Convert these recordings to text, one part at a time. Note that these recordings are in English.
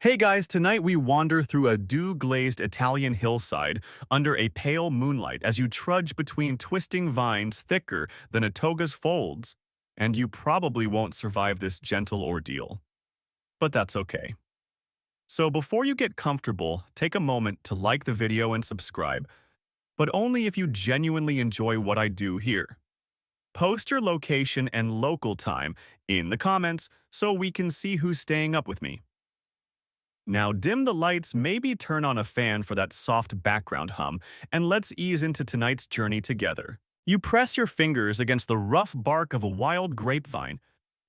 Hey guys, tonight we wander through a dew-glazed Italian hillside under a pale moonlight as you trudge between twisting vines thicker than a toga's folds, and you probably won't survive this gentle ordeal. But that's okay. So before you get comfortable, take a moment to like the video and subscribe, but only if you genuinely enjoy what I do here. Post your location and local time in the comments so we can see who's staying up with me. Now dim the lights, maybe turn on a fan for that soft background hum, and let's ease into tonight's journey together. You press your fingers against the rough bark of a wild grapevine,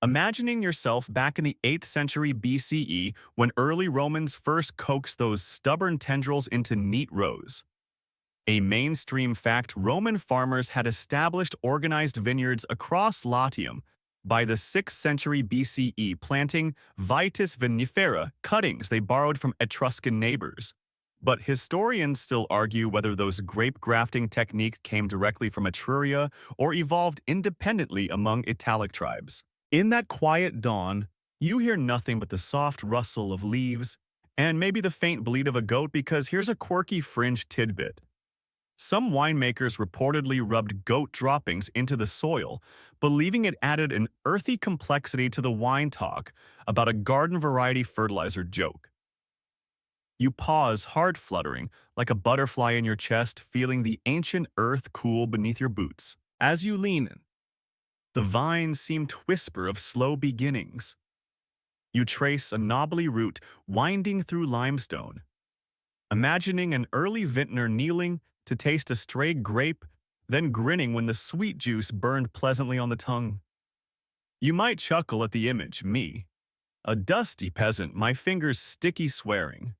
imagining yourself back in the 8th century BCE when early Romans first coaxed those stubborn tendrils into neat rows. A mainstream fact, Roman farmers had established organized vineyards across Latium by the 6th century BCE, planting vitis vinifera cuttings they borrowed from Etruscan neighbors. But historians still argue whether those grape grafting techniques came directly from Etruria or evolved independently among Italic tribes. In that quiet dawn, you hear nothing but the soft rustle of leaves and maybe the faint bleat of a goat, because here's a quirky fringe tidbit. Some winemakers reportedly rubbed goat droppings into the soil, believing it added an earthy complexity to the wine talk about a garden variety fertilizer joke. You pause, heart fluttering, like a butterfly in your chest, feeling the ancient earth cool beneath your boots. As you lean in, the vines seem to whisper of slow beginnings. You trace a knobbly root winding through limestone, imagining an early vintner kneeling to taste a stray grape, then grinning when the sweet juice burned pleasantly on the tongue. You might chuckle at the image, me, a dusty peasant, my fingers sticky swearing.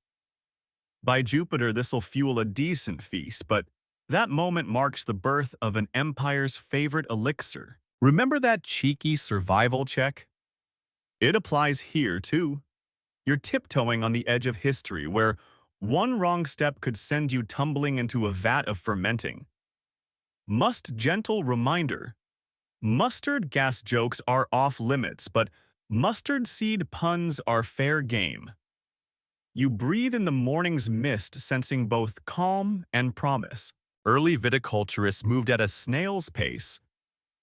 By Jupiter, this'll fuel a decent feast, but that moment marks the birth of an empire's favorite elixir. Remember that cheeky survival check? It applies here, too. You're tiptoeing on the edge of history, where one wrong step could send you tumbling into a vat of fermenting. Gentle reminder. Mustard gas jokes are off limits, but mustard seed puns are fair game. You breathe in the morning's mist, sensing both calm and promise. Early viticulturists moved at a snail's pace.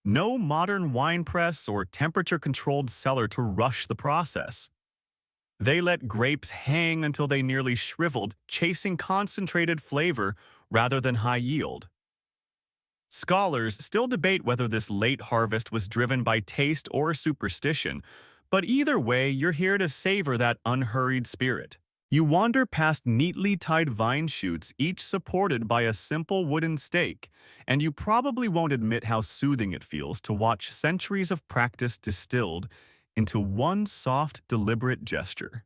No modern wine press or temperature-controlled cellar to rush the process. They let grapes hang until they nearly shriveled, chasing concentrated flavor rather than high yield. Scholars still debate whether this late harvest was driven by taste or superstition, but either way, you're here to savor that unhurried spirit. You wander past neatly tied vine shoots, each supported by a simple wooden stake, and you probably won't admit how soothing it feels to watch centuries of practice distilled into one soft, deliberate gesture.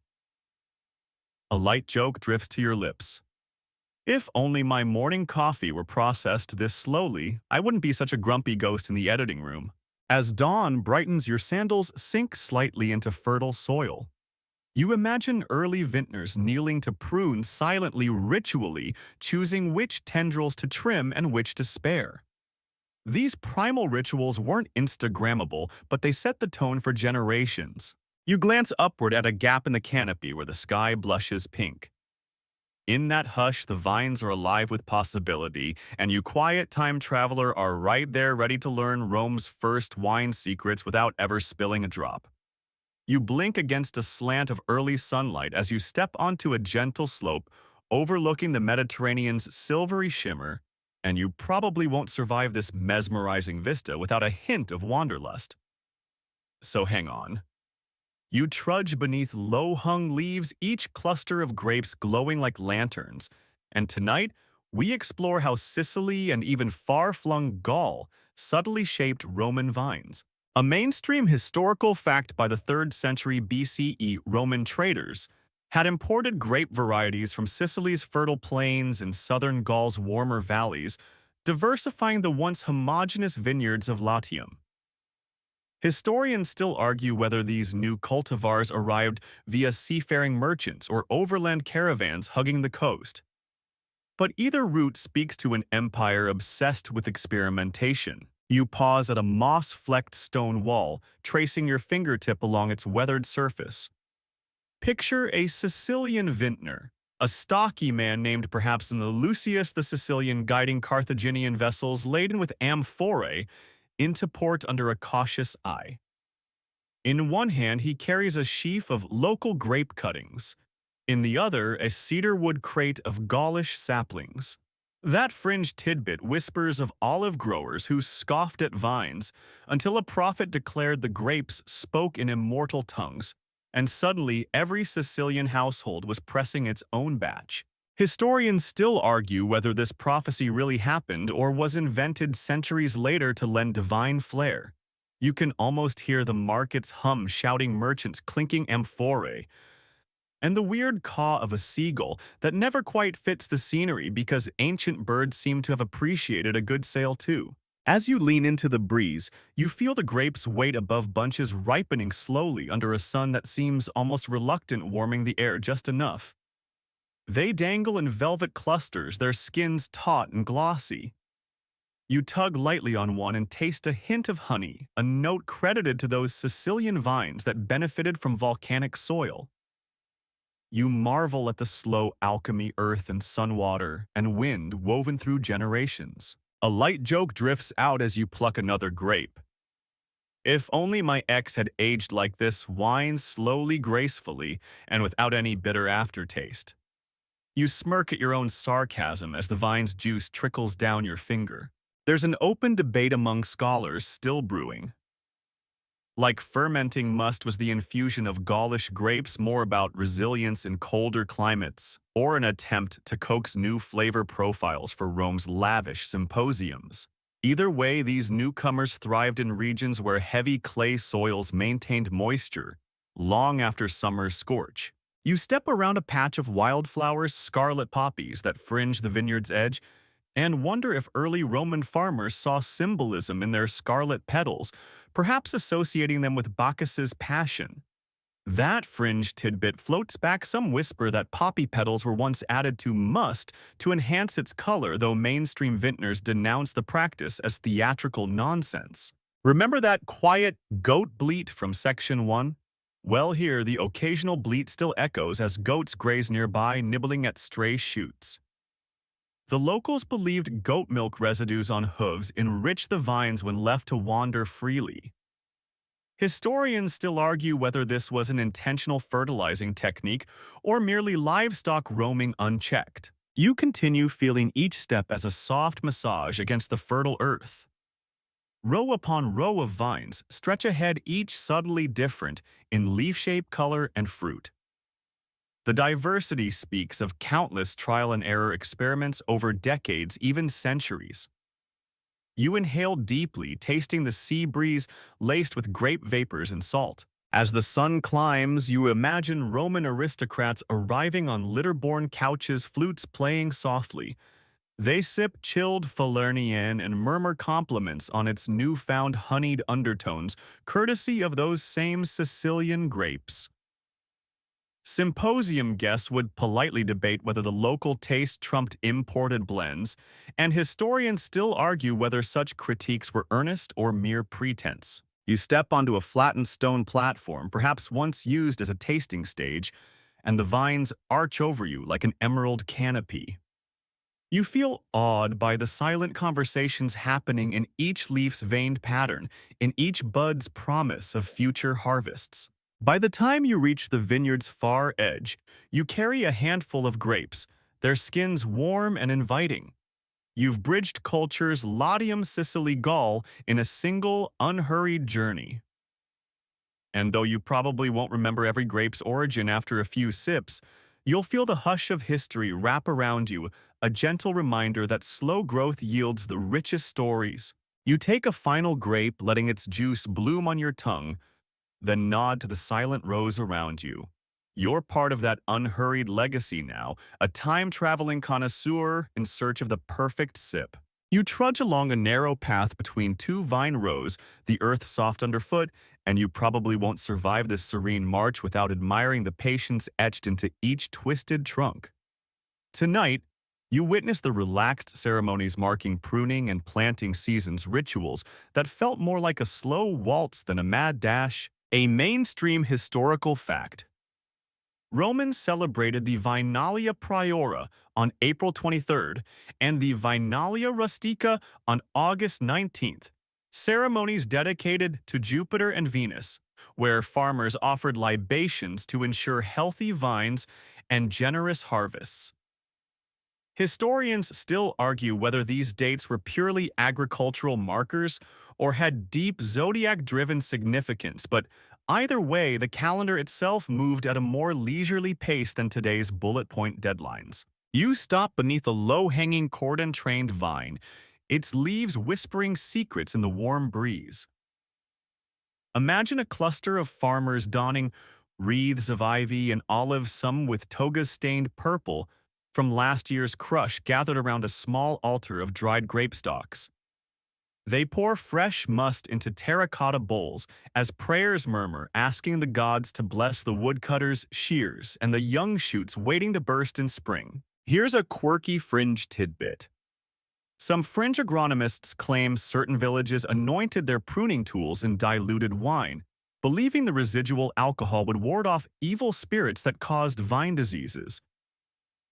A light joke drifts to your lips. If only my morning coffee were processed this slowly, I wouldn't be such a grumpy ghost in the editing room. As dawn brightens, your sandals sink slightly into fertile soil. You imagine early vintners kneeling to prune silently, ritually, choosing which tendrils to trim and which to spare. These primal rituals weren't Instagrammable, but they set the tone for generations. You glance upward at a gap in the canopy where the sky blushes pink. In that hush, the vines are alive with possibility, and you quiet time traveler are right there ready to learn Rome's first wine secrets without ever spilling a drop. You blink against a slant of early sunlight as you step onto a gentle slope overlooking the Mediterranean's silvery shimmer, and you probably won't survive this mesmerizing vista without a hint of wanderlust. So hang on. You trudge beneath low-hung leaves, each cluster of grapes glowing like lanterns, and tonight we explore how Sicily and even far-flung Gaul subtly shaped Roman vines. A mainstream historical fact, by the 3rd century BCE, Roman traders had imported grape varieties from Sicily's fertile plains and southern Gaul's warmer valleys, diversifying the once homogeneous vineyards of Latium. Historians still argue whether these new cultivars arrived via seafaring merchants or overland caravans hugging the coast. But either route speaks to an empire obsessed with experimentation. You pause at a moss-flecked stone wall, tracing your fingertip along its weathered surface. Picture a Sicilian vintner, a stocky man named perhaps in the Lucius the Sicilian guiding Carthaginian vessels laden with amphorae into port under a cautious eye. In one hand, he carries a sheaf of local grape cuttings, in the other, a cedar wood crate of Gaulish saplings. That fringe tidbit whispers of olive growers who scoffed at vines until a prophet declared the grapes spoke in immortal tongues, and suddenly every Sicilian household was pressing its own batch. Historians still argue whether this prophecy really happened or was invented centuries later to lend divine flair. You can almost hear the market's hum shouting merchants clinking amphorae, and the weird caw of a seagull that never quite fits the scenery because ancient birds seem to have appreciated a good sail too. As you lean into the breeze, you feel the grapes wait above bunches ripening slowly under a sun that seems almost reluctant, warming the air just enough. They dangle in velvet clusters, their skins taut and glossy. You tug lightly on one and taste a hint of honey, a note credited to those Sicilian vines that benefited from volcanic soil. You marvel at the slow alchemy earth and sun water and wind woven through generations. A light joke drifts out as you pluck another grape. If only my ex had aged like this, wine slowly, gracefully, and without any bitter aftertaste. You smirk at your own sarcasm as the vine's juice trickles down your finger. There's an open debate among scholars still brewing. Like fermenting must was the infusion of Gaulish grapes more about resilience in colder climates, or an attempt to coax new flavor profiles for Rome's lavish symposiums. Either way, these newcomers thrived in regions where heavy clay soils maintained moisture long after summer's scorch. You step around a patch of wildflowers, scarlet poppies that fringe the vineyard's edge, and wonder if early Roman farmers saw symbolism in their scarlet petals, perhaps associating them with Bacchus's passion. That fringe tidbit floats back some whisper that poppy petals were once added to must to enhance its color, though mainstream vintners denounce the practice as theatrical nonsense. Remember that quiet goat bleat from Section 1? Well, here the occasional bleat still echoes as goats graze nearby, nibbling at stray shoots. The locals believed goat milk residues on hooves enriched the vines when left to wander freely. Historians still argue whether this was an intentional fertilizing technique or merely livestock roaming unchecked. You continue feeling each step as a soft massage against the fertile earth. Row upon row of vines stretch ahead, each subtly different in leaf shape, color, and fruit. The diversity speaks of countless trial-and-error experiments over decades, even centuries. You inhale deeply, tasting the sea breeze laced with grape vapors and salt. As the sun climbs, you imagine Roman aristocrats arriving on litter-borne couches, flutes playing softly. They sip chilled Falernian and murmur compliments on its newfound honeyed undertones, courtesy of those same Sicilian grapes. Symposium guests would politely debate whether the local taste trumped imported blends, and historians still argue whether such critiques were earnest or mere pretense. You step onto a flattened stone platform, perhaps once used as a tasting stage, and the vines arch over you like an emerald canopy. You feel awed by the silent conversations happening in each leaf's veined pattern, in each bud's promise of future harvests. By the time you reach the vineyard's far edge, you carry a handful of grapes, their skins warm and inviting. You've bridged culture's Laudium Sicily Gaul in a single, unhurried journey. And though you probably won't remember every grape's origin after a few sips, you'll feel the hush of history wrap around you, a gentle reminder that slow growth yields the richest stories. You take a final grape, letting its juice bloom on your tongue, then nod to the silent rows around you. You're part of that unhurried legacy now, a time-traveling connoisseur in search of the perfect sip. You trudge along a narrow path between two vine rows, the earth soft underfoot, and you probably won't survive this serene march without admiring the patience etched into each twisted trunk. Tonight, you witness the relaxed ceremonies marking pruning and planting seasons, rituals that felt more like a slow waltz than a mad dash. A mainstream historical fact. Romans celebrated the Vinalia Priora on April 23rd and the Vinalia Rustica on August 19th, ceremonies dedicated to Jupiter and Venus, where farmers offered libations to ensure healthy vines and generous harvests. Historians still argue whether these dates were purely agricultural markers or had deep zodiac-driven significance, but either way, the calendar itself moved at a more leisurely pace than today's bullet point deadlines. You stop beneath a low-hanging cordon-trained vine, its leaves whispering secrets in the warm breeze. Imagine a cluster of farmers donning wreaths of ivy and olives, some with togas stained purple, from last year's crush gathered around a small altar of dried grape stalks. They pour fresh must into terracotta bowls as prayers murmur, asking the gods to bless the woodcutters' shears and the young shoots waiting to burst in spring. Here's a quirky fringe tidbit. Some fringe agronomists claim certain villages anointed their pruning tools in diluted wine, believing the residual alcohol would ward off evil spirits that caused vine diseases.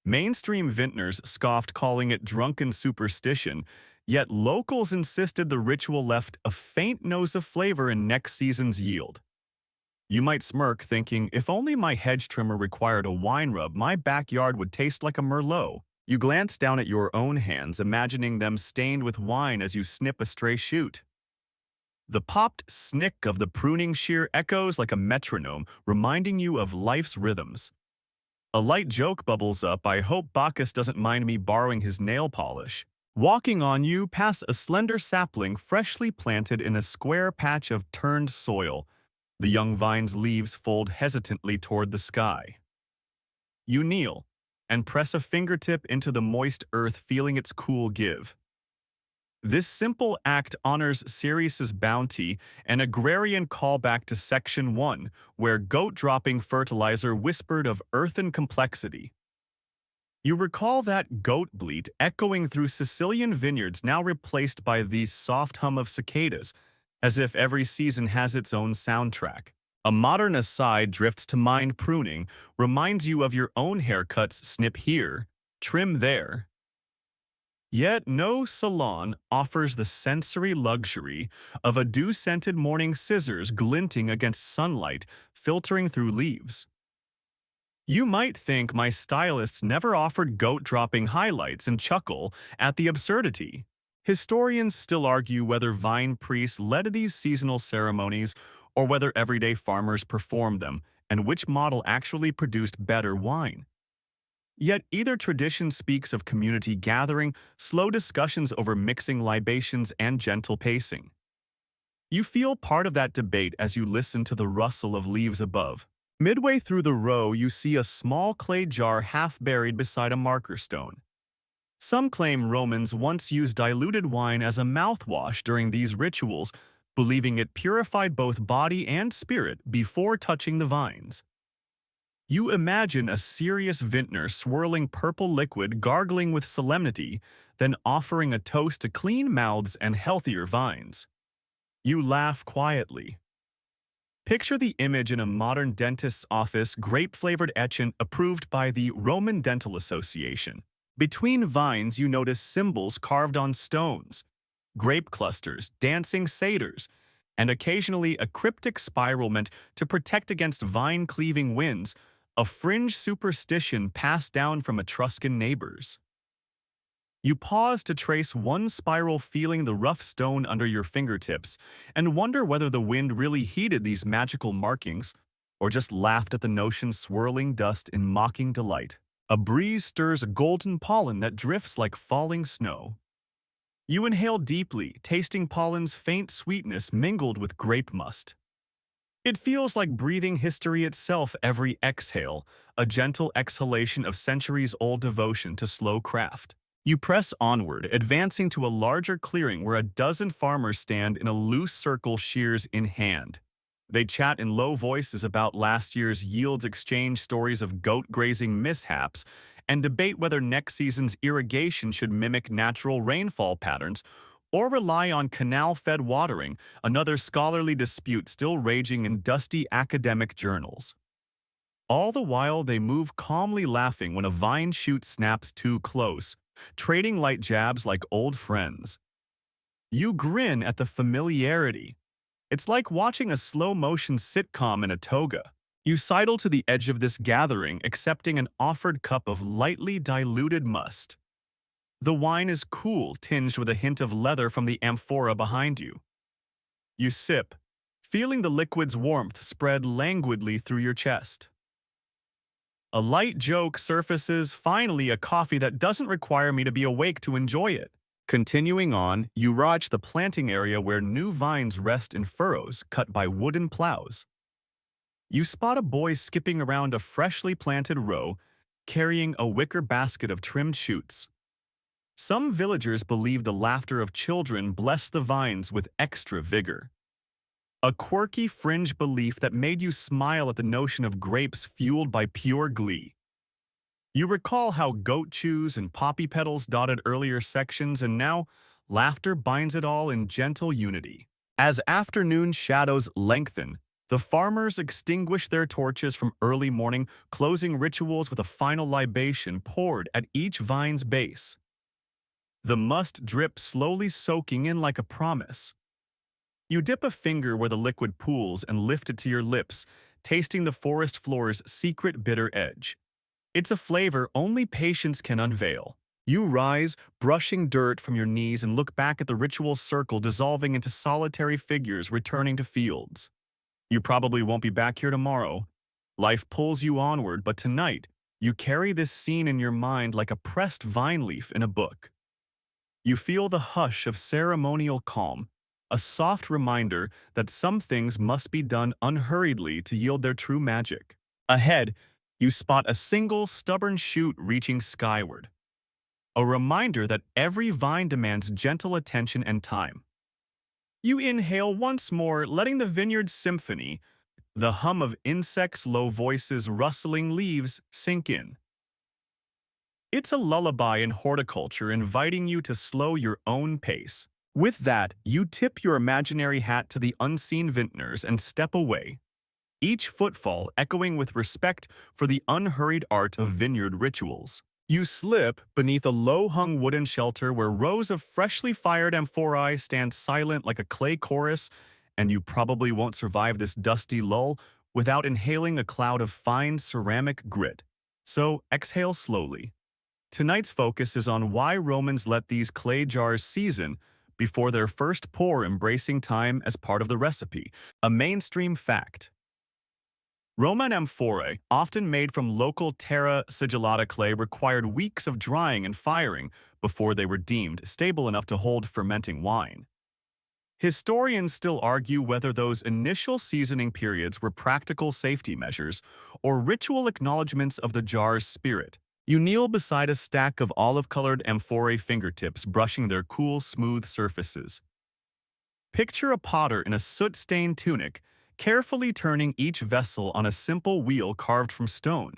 Mainstream vintners scoffed, calling it drunken superstition, yet locals insisted the ritual left a faint nose of flavor in next season's yield. You might smirk, thinking, if only my hedge trimmer required a wine rub, my backyard would taste like a Merlot. You glance down at your own hands, imagining them stained with wine as you snip a stray shoot. The popped snick of the pruning shear echoes like a metronome, reminding you of life's rhythms. A light joke bubbles up. I hope Bacchus doesn't mind me borrowing his nail polish. Walking on, you pass a slender sapling freshly planted in a square patch of turned soil. The young vine's leaves fold hesitantly toward the sky. You kneel and press a fingertip into the moist earth, feeling its cool give. This simple act honors Ceres's bounty, an agrarian callback to Section 1, where goat-dropping fertilizer whispered of earthen complexity. You recall that goat bleat echoing through Sicilian vineyards, now replaced by the soft hum of cicadas, as if every season has its own soundtrack. A modern aside drifts to mind. Pruning reminds you of your own haircuts, snip here, trim there. Yet no salon offers the sensory luxury of a dew-scented morning scissors glinting against sunlight filtering through leaves. You might think my stylists never offered goat-dropping highlights and chuckle at the absurdity. Historians still argue whether vine priests led these seasonal ceremonies or whether everyday farmers performed them, and which model actually produced better wine. Yet either tradition speaks of community gathering, slow discussions over mixing libations, and gentle pacing. You feel part of that debate as you listen to the rustle of leaves above. Midway through the row, you see a small clay jar half buried beside a marker stone. Some claim Romans once used diluted wine as a mouthwash during these rituals, believing it purified both body and spirit before touching the vines. You imagine a serious vintner swirling purple liquid, gargling with solemnity, then offering a toast to clean mouths and healthier vines. You laugh quietly. Picture the image in a modern dentist's office, grape-flavored etchant approved by the Roman Dental Association. Between vines, you notice symbols carved on stones, grape clusters, dancing satyrs, and occasionally a cryptic spiral meant to protect against vine-cleaving winds, a fringe superstition passed down from Etruscan neighbors. You pause to trace one spiral, feeling the rough stone under your fingertips, and wonder whether the wind really heeded these magical markings or just laughed at the notion, swirling dust in mocking delight. A breeze stirs a golden pollen that drifts like falling snow. You inhale deeply, tasting pollen's faint sweetness mingled with grape must. It feels like breathing history itself every exhale, a gentle exhalation of centuries-old devotion to slow craft. You press onward, advancing to a larger clearing where a dozen farmers stand in a loose circle, shears in hand. They chat in low voices about last year's yields, exchange stories of goat grazing mishaps, and debate whether next season's irrigation should mimic natural rainfall patterns or rely on canal-fed watering, another scholarly dispute still raging in dusty academic journals. All the while, they move calmly laughing when a vine shoot snaps too close, trading light jabs like old friends. You grin at the familiarity. It's like watching a slow-motion sitcom in a toga. You sidle to the edge of this gathering, accepting an offered cup of lightly diluted must. The wine is cool, tinged with a hint of leather from the amphora behind you. You sip, feeling the liquid's warmth spread languidly through your chest. A light joke surfaces, finally a coffee that doesn't require me to be awake to enjoy it. Continuing on, you reach the planting area where new vines rest in furrows cut by wooden plows. You spot a boy skipping around a freshly planted row, carrying a wicker basket of trimmed shoots. Some villagers believe the laughter of children bless the vines with extra vigor. A quirky fringe belief that made you smile at the notion of grapes fueled by pure glee. You recall how goat chews and poppy petals dotted earlier sections, and now laughter binds it all in gentle unity. As afternoon shadows lengthen, the farmers extinguish their torches from early morning, closing rituals with a final libation poured at each vine's base. The must drip slowly soaking in like a promise. You dip a finger where the liquid pools and lift it to your lips, tasting the forest floor's secret bitter edge. It's a flavor only patience can unveil. You rise, brushing dirt from your knees, and look back at the ritual circle dissolving into solitary figures returning to fields. You probably won't be back here tomorrow. Life pulls you onward, but tonight, you carry this scene in your mind like a pressed vine leaf in a book. You feel the hush of ceremonial calm, a soft reminder that some things must be done unhurriedly to yield their true magic. Ahead, you spot a single stubborn shoot reaching skyward. A reminder that every vine demands gentle attention and time. You inhale once more, letting the vineyard's symphony, the hum of insects' low voices rustling leaves, sink in. It's a lullaby in horticulture, inviting you to slow your own pace. With that, you tip your imaginary hat to the unseen vintners and step away, each footfall echoing with respect for the unhurried art of vineyard rituals. You slip beneath a low-hung wooden shelter where rows of freshly fired amphorae stand silent like a clay chorus, and you probably won't survive this dusty lull without inhaling a cloud of fine ceramic grit. So exhale slowly. Tonight's focus is on why Romans let these clay jars season before their first pour, embracing time as part of the recipe, a mainstream fact. Roman amphorae, often made from local terra sigillata clay, required weeks of drying and firing before they were deemed stable enough to hold fermenting wine. Historians still argue whether those initial seasoning periods were practical safety measures or ritual acknowledgments of the jar's spirit. You kneel beside a stack of olive-colored amphorae fingertips, brushing their cool, smooth surfaces. Picture a potter in a soot-stained tunic, carefully turning each vessel on a simple wheel carved from stone.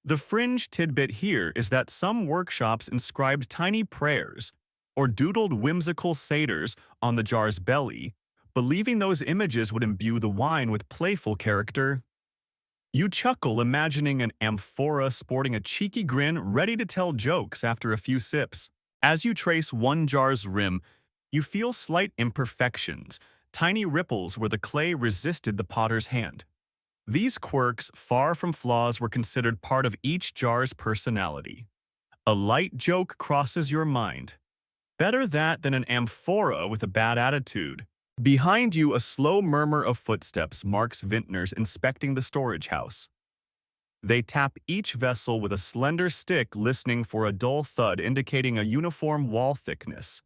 The fringe tidbit here is that some workshops inscribed tiny prayers or doodled whimsical satyrs on the jar's belly, believing those images would imbue the wine with playful character. You chuckle, imagining an amphora sporting a cheeky grin, ready to tell jokes after a few sips. As you trace one jar's rim, you feel slight imperfections, tiny ripples where the clay resisted the potter's hand. These quirks, far from flaws, were considered part of each jar's personality. A light joke crosses your mind. Better that than an amphora with a bad attitude. Behind you, a slow murmur of footsteps marks vintners inspecting the storage house. They tap each vessel with a slender stick, listening for a dull thud indicating a uniform wall thickness.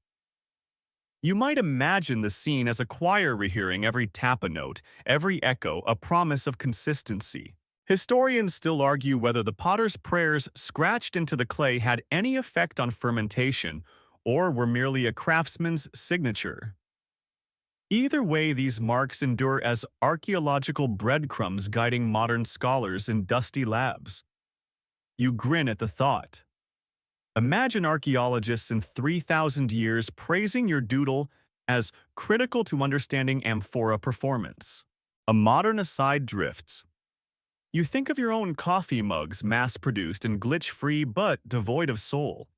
You might imagine the scene as a choir rehearing every tap a note, every echo a promise of consistency. Historians still argue whether the potter's prayers scratched into the clay had any effect on fermentation or were merely a craftsman's signature. Either way, these marks endure as archaeological breadcrumbs guiding modern scholars in dusty labs. You grin at the thought. Imagine archaeologists in 3,000 years praising your doodle as critical to understanding amphora performance. A modern aside drifts. You think of your own coffee mugs, mass-produced and glitch-free but devoid of soul.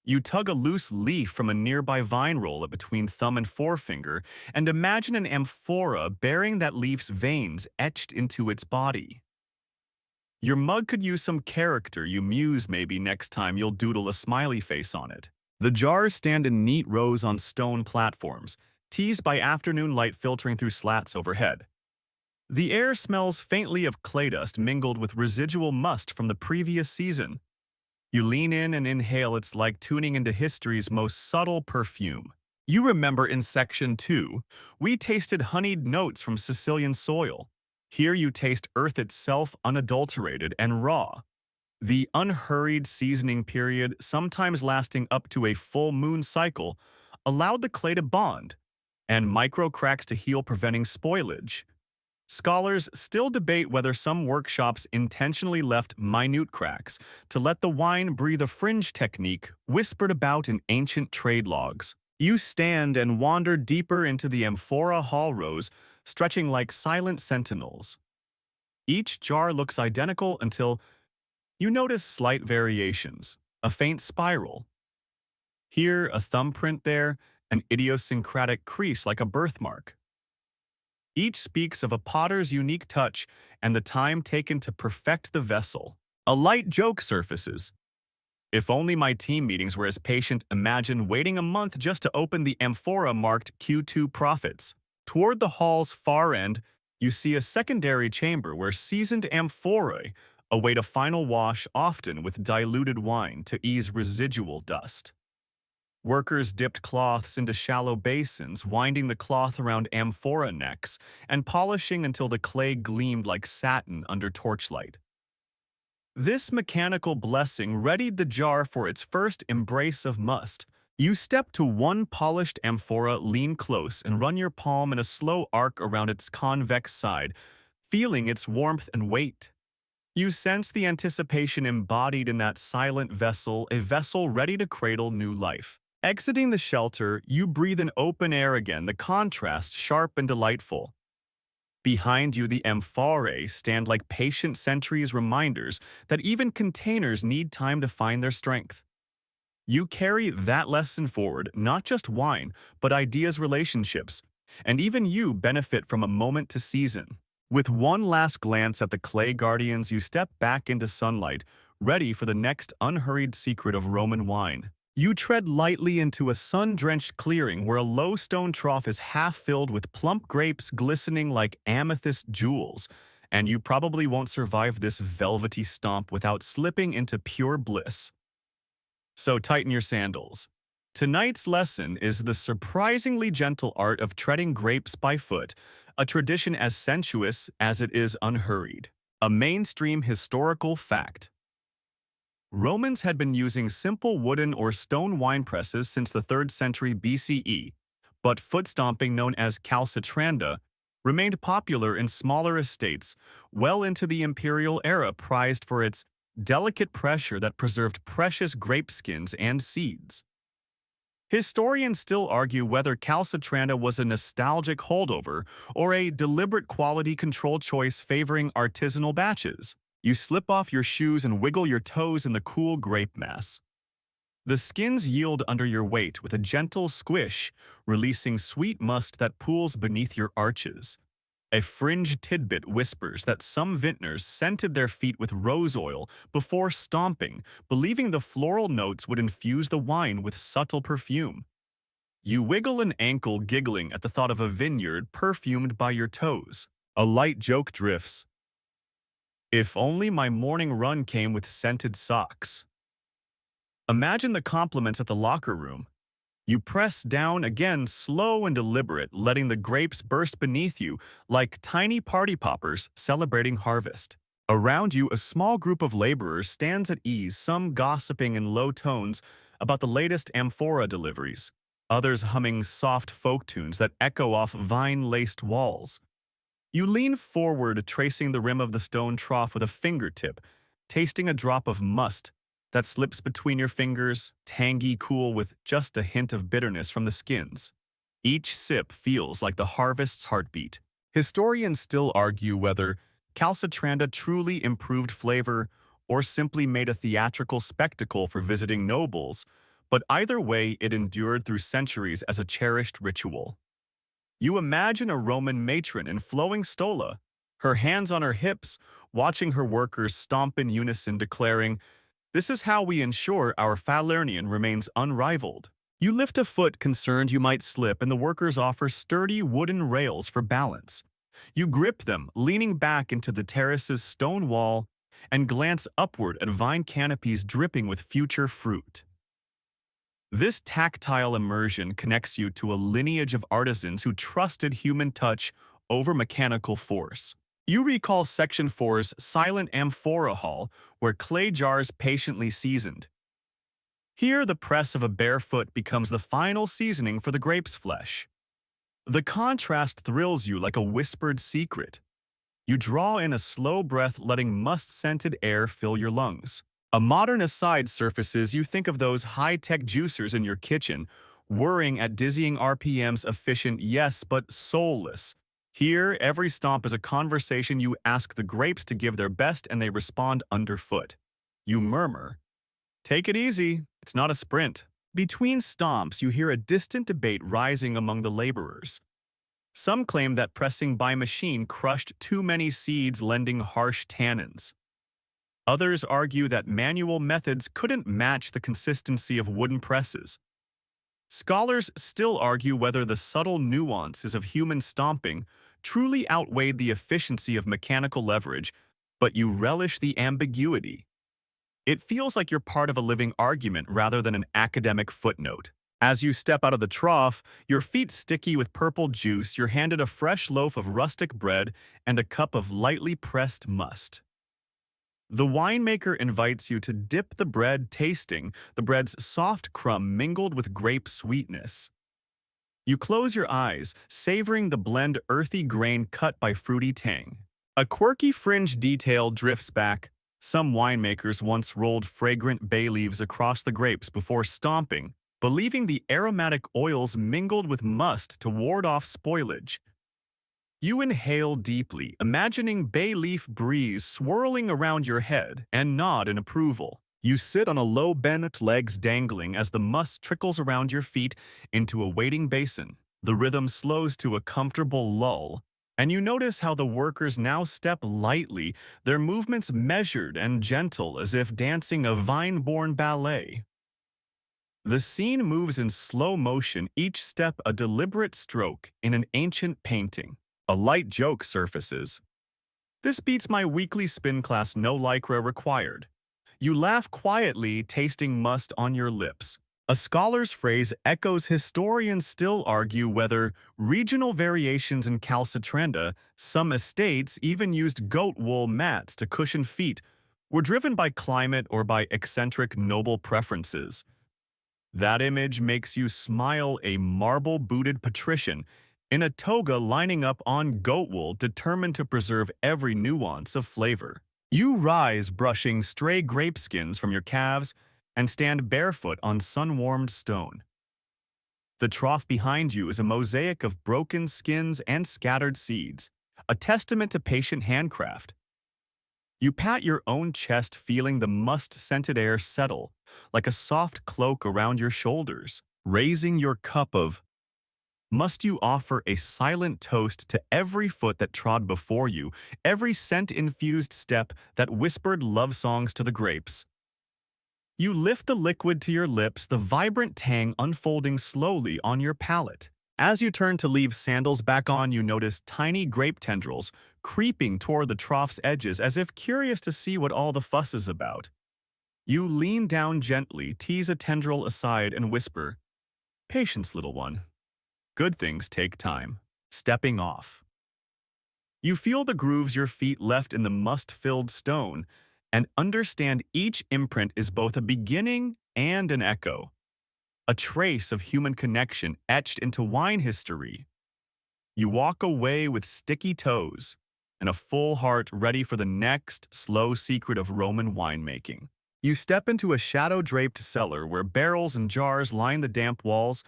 You tug a loose leaf from a nearby vine roller between thumb and forefinger and imagine an amphora bearing that leaf's veins etched into its body. Your mug could use some character. You muse maybe next time you'll doodle a smiley face on it. The jars stand in neat rows on stone platforms, teased by afternoon light filtering through slats overhead. The air smells faintly of clay dust mingled with residual must from the previous season. You lean in and inhale. It's like tuning into history's most subtle perfume. You remember in Section 2, we tasted honeyed notes from Sicilian soil. Here you taste earth itself unadulterated and raw. The unhurried seasoning period, sometimes lasting up to a full moon cycle, allowed the clay to bond and micro cracks to heal, preventing spoilage. Scholars still debate whether some workshops intentionally left minute cracks to let the wine breathe, a fringe technique whispered about in ancient trade logs. You stand and wander deeper into the amphora hall rows, stretching like silent sentinels. Each jar looks identical until you notice slight variations, a faint spiral. Here, a thumbprint, there, an idiosyncratic crease like a birthmark. Each speaks of a potter's unique touch and the time taken to perfect the vessel. A light joke surfaces. If only my team meetings were as patient. Imagine waiting a month just to open the amphora marked Q2 profits. Toward the hall's far end, you see a secondary chamber where seasoned amphorae await a final wash, often with diluted wine to ease residual dust. Workers dipped cloths into shallow basins, winding the cloth around amphora necks and polishing until the clay gleamed like satin under torchlight. This mechanical blessing readied the jar for its first embrace of must. You step to one polished amphora, lean close, and run your palm in a slow arc around its convex side, feeling its warmth and weight. You sense the anticipation embodied in that silent vessel, a vessel ready to cradle new life. Exiting the shelter, you breathe in open air again, the contrast sharp and delightful. Behind you, the amphorae stand like patient sentries, reminders that even containers need time to find their strength. You carry that lesson forward, not just wine, but ideas, relationships, and even you benefit from a moment to season. With one last glance at the clay guardians, you step back into sunlight, ready for the next unhurried secret of Roman wine. You tread lightly into a sun-drenched clearing where a low stone trough is half filled with plump grapes glistening like amethyst jewels, and you probably won't survive this velvety stomp without slipping into pure bliss. So tighten your sandals. Tonight's lesson is the surprisingly gentle art of treading grapes by foot, a tradition as sensuous as it is unhurried. A mainstream historical fact. Romans had been using simple wooden or stone wine presses since the 3rd century BCE, but foot stomping, known as calcitranda, remained popular in smaller estates well into the imperial era, prized for its delicate pressure that preserved precious grape skins and seeds. Historians still argue whether calcitranda was a nostalgic holdover or a deliberate quality control choice favoring artisanal batches. You slip off your shoes and wiggle your toes in the cool grape mass. The skins yield under your weight with a gentle squish, releasing sweet must that pools beneath your arches. A fringe tidbit whispers that some vintners scented their feet with rose oil before stomping, believing the floral notes would infuse the wine with subtle perfume. You wiggle an ankle, giggling at the thought of a vineyard perfumed by your toes. A light joke drifts. If only my morning run came with scented socks. Imagine the compliments at the locker room. You press down again, slow and deliberate, letting the grapes burst beneath you like tiny party poppers celebrating harvest. Around you, a small group of laborers stands at ease, some gossiping in low tones about the latest amphora deliveries, others humming soft folk tunes that echo off vine-laced walls. You lean forward, tracing the rim of the stone trough with a fingertip, tasting a drop of must that slips between your fingers, tangy, cool, with just a hint of bitterness from the skins. Each sip feels like the harvest's heartbeat. Historians still argue whether Calcitranda truly improved flavor or simply made a theatrical spectacle for visiting nobles, but either way it endured through centuries as a cherished ritual. You imagine a Roman matron in flowing stola, her hands on her hips, watching her workers stomp in unison declaring, "This is how we ensure our Falernian remains unrivaled." You lift a foot concerned you might slip and the workers offer sturdy wooden rails for balance. You grip them, leaning back into the terrace's stone wall, and glance upward at vine canopies dripping with future fruit. This tactile immersion connects you to a lineage of artisans who trusted human touch over mechanical force. You recall Section 4's silent amphora hall, where clay jars patiently seasoned. Here, the press of a bare foot becomes the final seasoning for the grape's flesh. The contrast thrills you like a whispered secret. You draw in a slow breath, letting must-scented air fill your lungs. A modern aside surfaces, you think of those high-tech juicers in your kitchen, whirring at dizzying RPMs, efficient, yes, but soulless. Here, every stomp is a conversation. You ask the grapes to give their best and they respond underfoot. You murmur, "Take it easy, it's not a sprint." Between stomps, you hear a distant debate rising among the laborers. Some claim that pressing by machine crushed too many seeds, lending harsh tannins. Others argue that manual methods couldn't match the consistency of wooden presses. Scholars still argue whether the subtle nuances of human stomping truly outweighed the efficiency of mechanical leverage, but you relish the ambiguity. It feels like you're part of a living argument rather than an academic footnote. As you step out of the trough, your feet sticky with purple juice, you're handed a fresh loaf of rustic bread and a cup of lightly pressed must. The winemaker invites you to dip the bread, tasting the bread's soft crumb mingled with grape sweetness. You close your eyes, savoring the blend earthy grain cut by fruity tang. A quirky fringe detail drifts back. Some winemakers once rolled fragrant bay leaves across the grapes before stomping, believing the aromatic oils mingled with must to ward off spoilage. You inhale deeply, imagining bay leaf breeze swirling around your head, and nod in approval. You sit on a low bent, legs dangling as the must trickles around your feet into a waiting basin. The rhythm slows to a comfortable lull, and you notice how the workers now step lightly, their movements measured and gentle as if dancing a vine-born ballet. The scene moves in slow motion, each step a deliberate stroke in an ancient painting. A light joke surfaces. "This beats my weekly spin class, no lycra required." You laugh quietly, tasting must on your lips. A scholar's phrase echoes. Historians still argue whether regional variations in calcitranda, some estates even used goat wool mats to cushion feet, were driven by climate or by eccentric noble preferences. That image makes you smile, a marble-booted patrician in a toga lining up on goat wool, determined to preserve every nuance of flavor. You rise, brushing stray grape skins from your calves, and stand barefoot on sun-warmed stone. The trough behind you is a mosaic of broken skins and scattered seeds, a testament to patient handcraft. You pat your own chest, feeling the must-scented air settle like a soft cloak around your shoulders. Raising your cup of must, you offer a silent toast to every foot that trod before you, every scent-infused step that whispered love songs to the grapes. You lift the liquid to your lips, the vibrant tang unfolding slowly on your palate. As you turn to leave sandals back on, you notice tiny grape tendrils creeping toward the trough's edges as if curious to see what all the fuss is about. You lean down gently, tease a tendril aside, and whisper, "Patience, little one. Good things take time." Stepping off. You feel the grooves your feet left in the must-filled stone and understand each imprint is both a beginning and an echo, a trace of human connection etched into wine history. You walk away with sticky toes and a full heart, ready for the next slow secret of Roman winemaking. You step into a shadow-draped cellar where barrels and jars line the damp walls,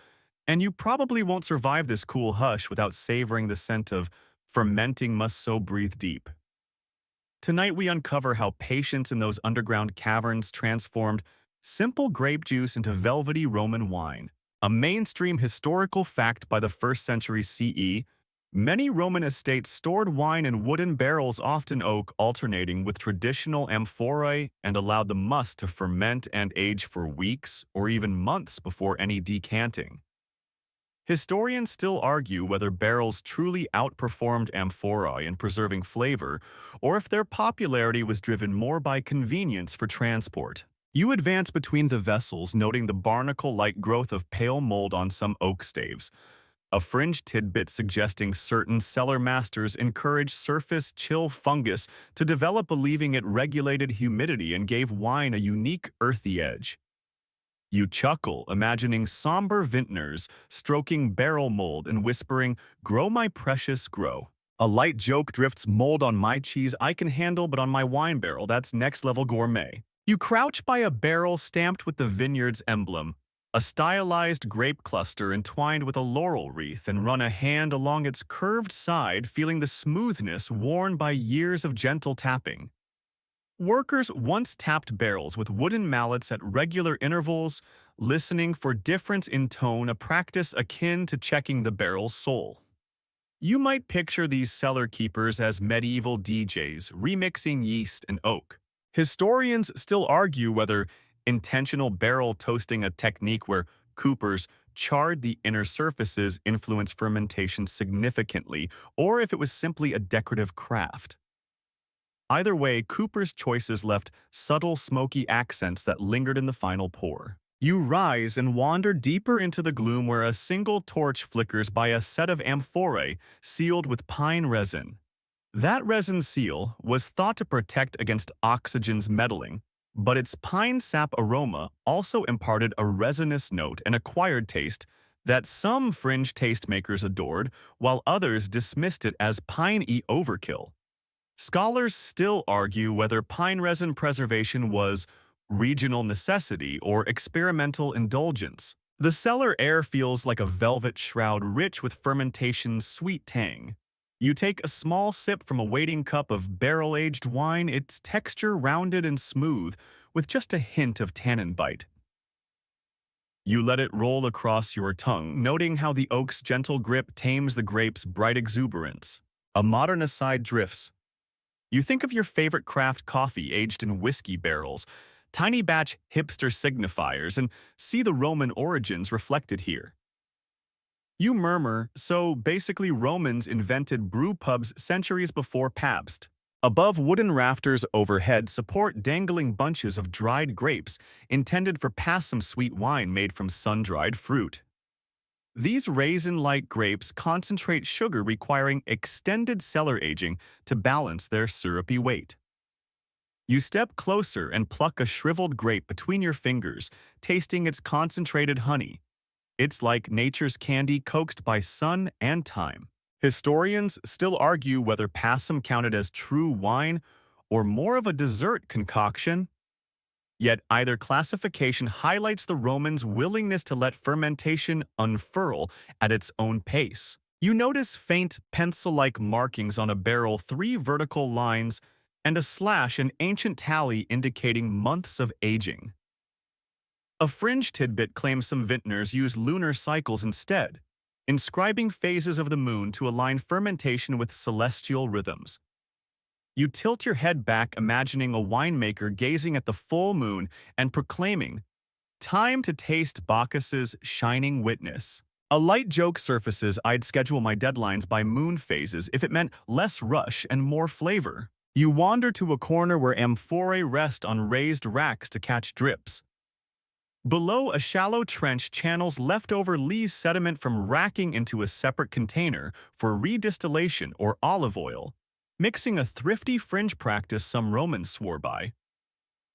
and you probably won't survive this cool hush without savoring the scent of fermenting must, so breathe deep. Tonight we uncover how patience in those underground caverns transformed simple grape juice into velvety Roman wine. A mainstream historical fact by the 1st century CE, many Roman estates stored wine in wooden barrels, often oak, alternating with traditional amphorae, and allowed the must to ferment and age for weeks or even months before any decanting. Historians still argue whether barrels truly outperformed amphorae in preserving flavor, or if their popularity was driven more by convenience for transport. You advance between the vessels, noting the barnacle-like growth of pale mold on some oak staves, a fringe tidbit suggesting certain cellar masters encouraged surface chill fungus to develop, believing it regulated humidity and gave wine a unique earthy edge. You chuckle, imagining somber vintners stroking barrel mold and whispering, "Grow, my precious, grow." A light joke drifts, "Mold on my cheese I can handle, but on my wine barrel, that's next-level gourmet." You crouch by a barrel stamped with the vineyard's emblem, a stylized grape cluster entwined with a laurel wreath, and run a hand along its curved side, feeling the smoothness worn by years of gentle tapping. Workers once tapped barrels with wooden mallets at regular intervals, listening for difference in tone, a practice akin to checking the barrel's soul. You might picture these cellar keepers as medieval DJs remixing yeast and oak. Historians still argue whether intentional barrel toasting, a technique where coopers charred the inner surfaces, influenced fermentation significantly, or if it was simply a decorative craft. Either way, Cooper's choices left subtle, smoky accents that lingered in the final pour. You rise and wander deeper into the gloom, where a single torch flickers by a set of amphorae sealed with pine resin. That resin seal was thought to protect against oxygen's meddling, but its pine sap aroma also imparted a resinous note and acquired taste that some fringe tastemakers adored, while others dismissed it as pine-y overkill. Scholars still argue whether pine resin preservation was regional necessity or experimental indulgence. The cellar air feels like a velvet shroud, rich with fermentation's sweet tang. You take a small sip from a waiting cup of barrel-aged wine, its texture rounded and smooth, with just a hint of tannin bite. You let it roll across your tongue, noting how the oak's gentle grip tames the grape's bright exuberance. A modern aside drifts. You think of your favorite craft coffee aged in whiskey barrels, tiny batch hipster signifiers, and see the Roman origins reflected here. You murmur, so basically Romans invented brew pubs centuries before Pabst. Above, wooden rafters overhead support dangling bunches of dried grapes intended for some sweet wine made from sun-dried fruit. These raisin-like grapes concentrate sugar, requiring extended cellar aging to balance their syrupy weight. You step closer and pluck a shriveled grape between your fingers, tasting its concentrated honey. It's like nature's candy coaxed by sun and time. Historians still argue whether passum counted as true wine or more of a dessert concoction. Yet either classification highlights the Romans' willingness to let fermentation unfurl at its own pace. You notice faint pencil-like markings on a barrel, 3 vertical lines, and a slash, an ancient tally indicating months of aging. A fringe tidbit claims some vintners use lunar cycles instead, inscribing phases of the moon to align fermentation with celestial rhythms. You tilt your head back, imagining a winemaker gazing at the full moon and proclaiming, "Time to taste Bacchus's shining witness." A light joke surfaces, "I'd schedule my deadlines by moon phases if it meant less rush and more flavor." You wander to a corner where amphorae rest on raised racks to catch drips. Below, a shallow trench channels leftover lees sediment from racking into a separate container for redistillation or olive oil, mixing, a thrifty fringe practice some Romans swore by.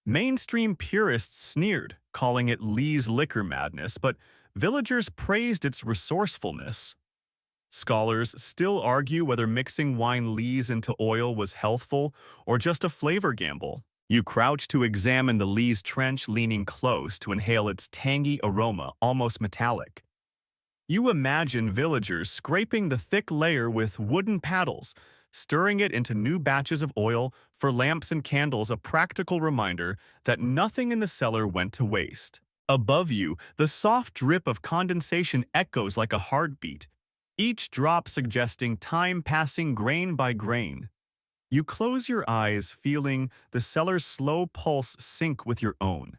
Mainstream purists sneered, calling it Lee's liquor madness, but villagers praised its resourcefulness. Scholars still argue whether mixing wine lees into oil was healthful or just a flavor gamble. You crouch to examine the lees trench, leaning close to inhale its tangy aroma, almost metallic. You imagine villagers scraping the thick layer with wooden paddles, stirring it into new batches of oil for lamps and candles, a practical reminder that nothing in the cellar went to waste. Above you, the soft drip of condensation echoes like a heartbeat, each drop suggesting time passing grain by grain. You close your eyes, feeling the cellar's slow pulse sync with your own.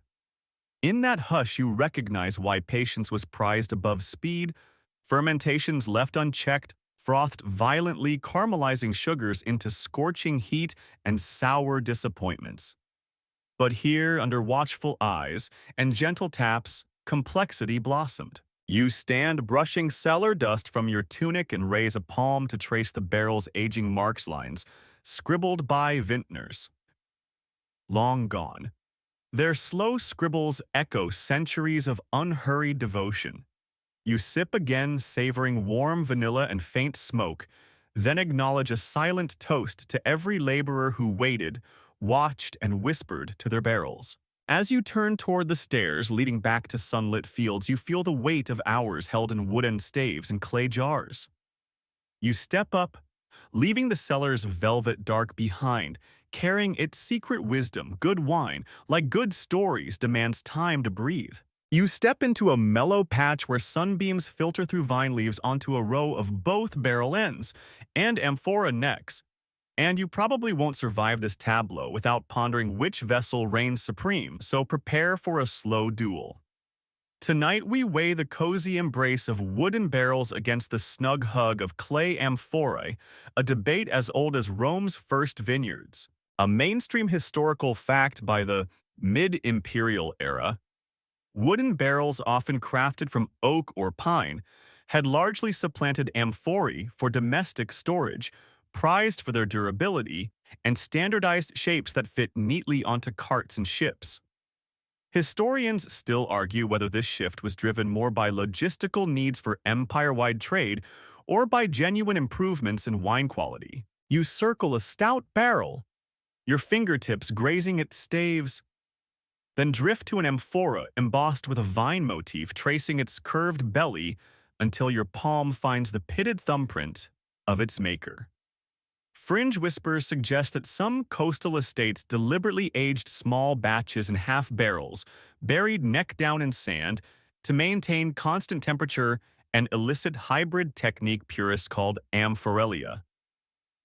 In that hush, you recognize why patience was prized above speed. Fermentations left unchecked frothed violently, caramelizing sugars into scorching heat and sour disappointments. But here, under watchful eyes and gentle taps, complexity blossomed. You stand brushing cellar dust from your tunic and raise a palm to trace the barrel's aging marks lines, scribbled by vintners. Long gone. Their slow scribbles echo centuries of unhurried devotion. You sip again, savoring warm vanilla and faint smoke, then acknowledge a silent toast to every laborer who waited, watched, and whispered to their barrels. As you turn toward the stairs leading back to sunlit fields, you feel the weight of hours held in wooden staves and clay jars. You step up, leaving the cellar's velvet dark behind, carrying its secret wisdom. Good wine, like good stories, demands time to breathe. You step into a mellow patch where sunbeams filter through vine leaves onto a row of both barrel ends and amphora necks, and you probably won't survive this tableau without pondering which vessel reigns supreme, so prepare for a slow duel. Tonight we weigh the cozy embrace of wooden barrels against the snug hug of clay amphorae, a debate as old as Rome's first vineyards. A mainstream historical fact by the mid-imperial era, wooden barrels, often crafted from oak or pine, had largely supplanted amphorae for domestic storage, prized for their durability and standardized shapes that fit neatly onto carts and ships. Historians still argue whether this shift was driven more by logistical needs for empire-wide trade or by genuine improvements in wine quality. You circle a stout barrel, your fingertips grazing its staves, then drift to an amphora embossed with a vine motif tracing its curved belly until your palm finds the pitted thumbprint of its maker. Fringe whispers suggest that some coastal estates deliberately aged small batches in half barrels, buried neck down in sand, to maintain constant temperature, an illicit hybrid technique purists called amphorelia.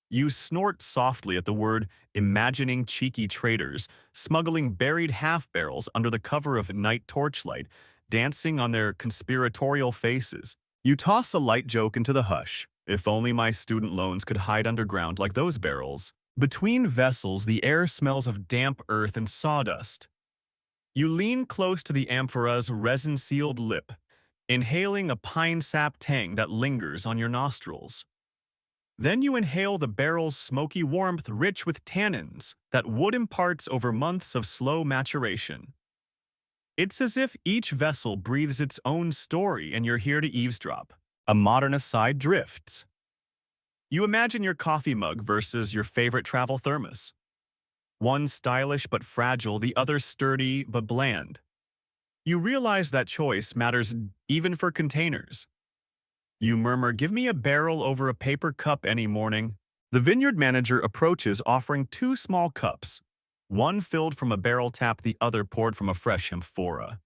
You snort softly at the word, imagining cheeky traders smuggling buried half-barrels under the cover of night torchlight, dancing on their conspiratorial faces. You toss a light joke into the hush. If only my student loans could hide underground like those barrels. Between vessels, the air smells of damp earth and sawdust. You lean close to the amphora's resin-sealed lip, inhaling a pine sap tang that lingers on your nostrils. Then you inhale the barrel's smoky warmth, rich with tannins that wood imparts over months of slow maturation. It's as if each vessel breathes its own story and you're here to eavesdrop. A modern aside drifts. You imagine your coffee mug versus your favorite travel thermos. One stylish but fragile, the other sturdy but bland. You realize that choice matters even for containers. You murmur, "Give me a barrel over a paper cup any morning." The vineyard manager approaches, offering 2 small cups, one filled from a barrel tap, the other poured from a fresh amphora.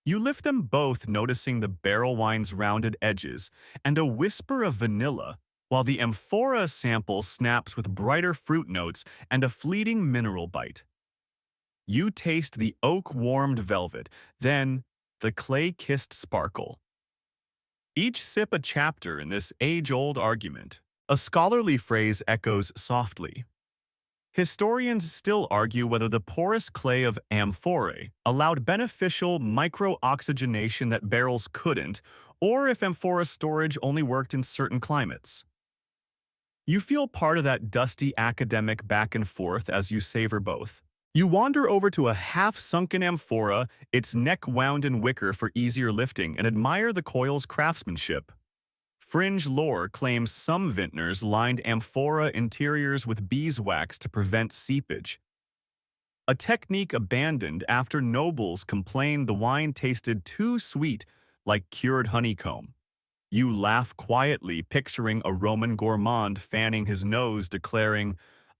You lift them both, noticing the barrel wine's rounded edges and a whisper of vanilla, while the amphora sample snaps with brighter fruit notes and a fleeting mineral bite. You taste the oak-warmed velvet, then the clay-kissed sparkle. Each sip a chapter in this age-old argument. A scholarly phrase echoes softly. Historians still argue whether the porous clay of amphorae allowed beneficial micro-oxygenation that barrels couldn't, or if amphora storage only worked in certain climates. You feel part of that dusty academic back and forth as you savor both. You wander over to a half-sunken amphora, its neck wound in wicker for easier lifting, and admire the coil's craftsmanship. Fringe lore claims some vintners lined amphora interiors with beeswax to prevent seepage, a technique abandoned after nobles complained the wine tasted too sweet, like cured honeycomb. You laugh quietly, picturing a Roman gourmand fanning his nose, declaring,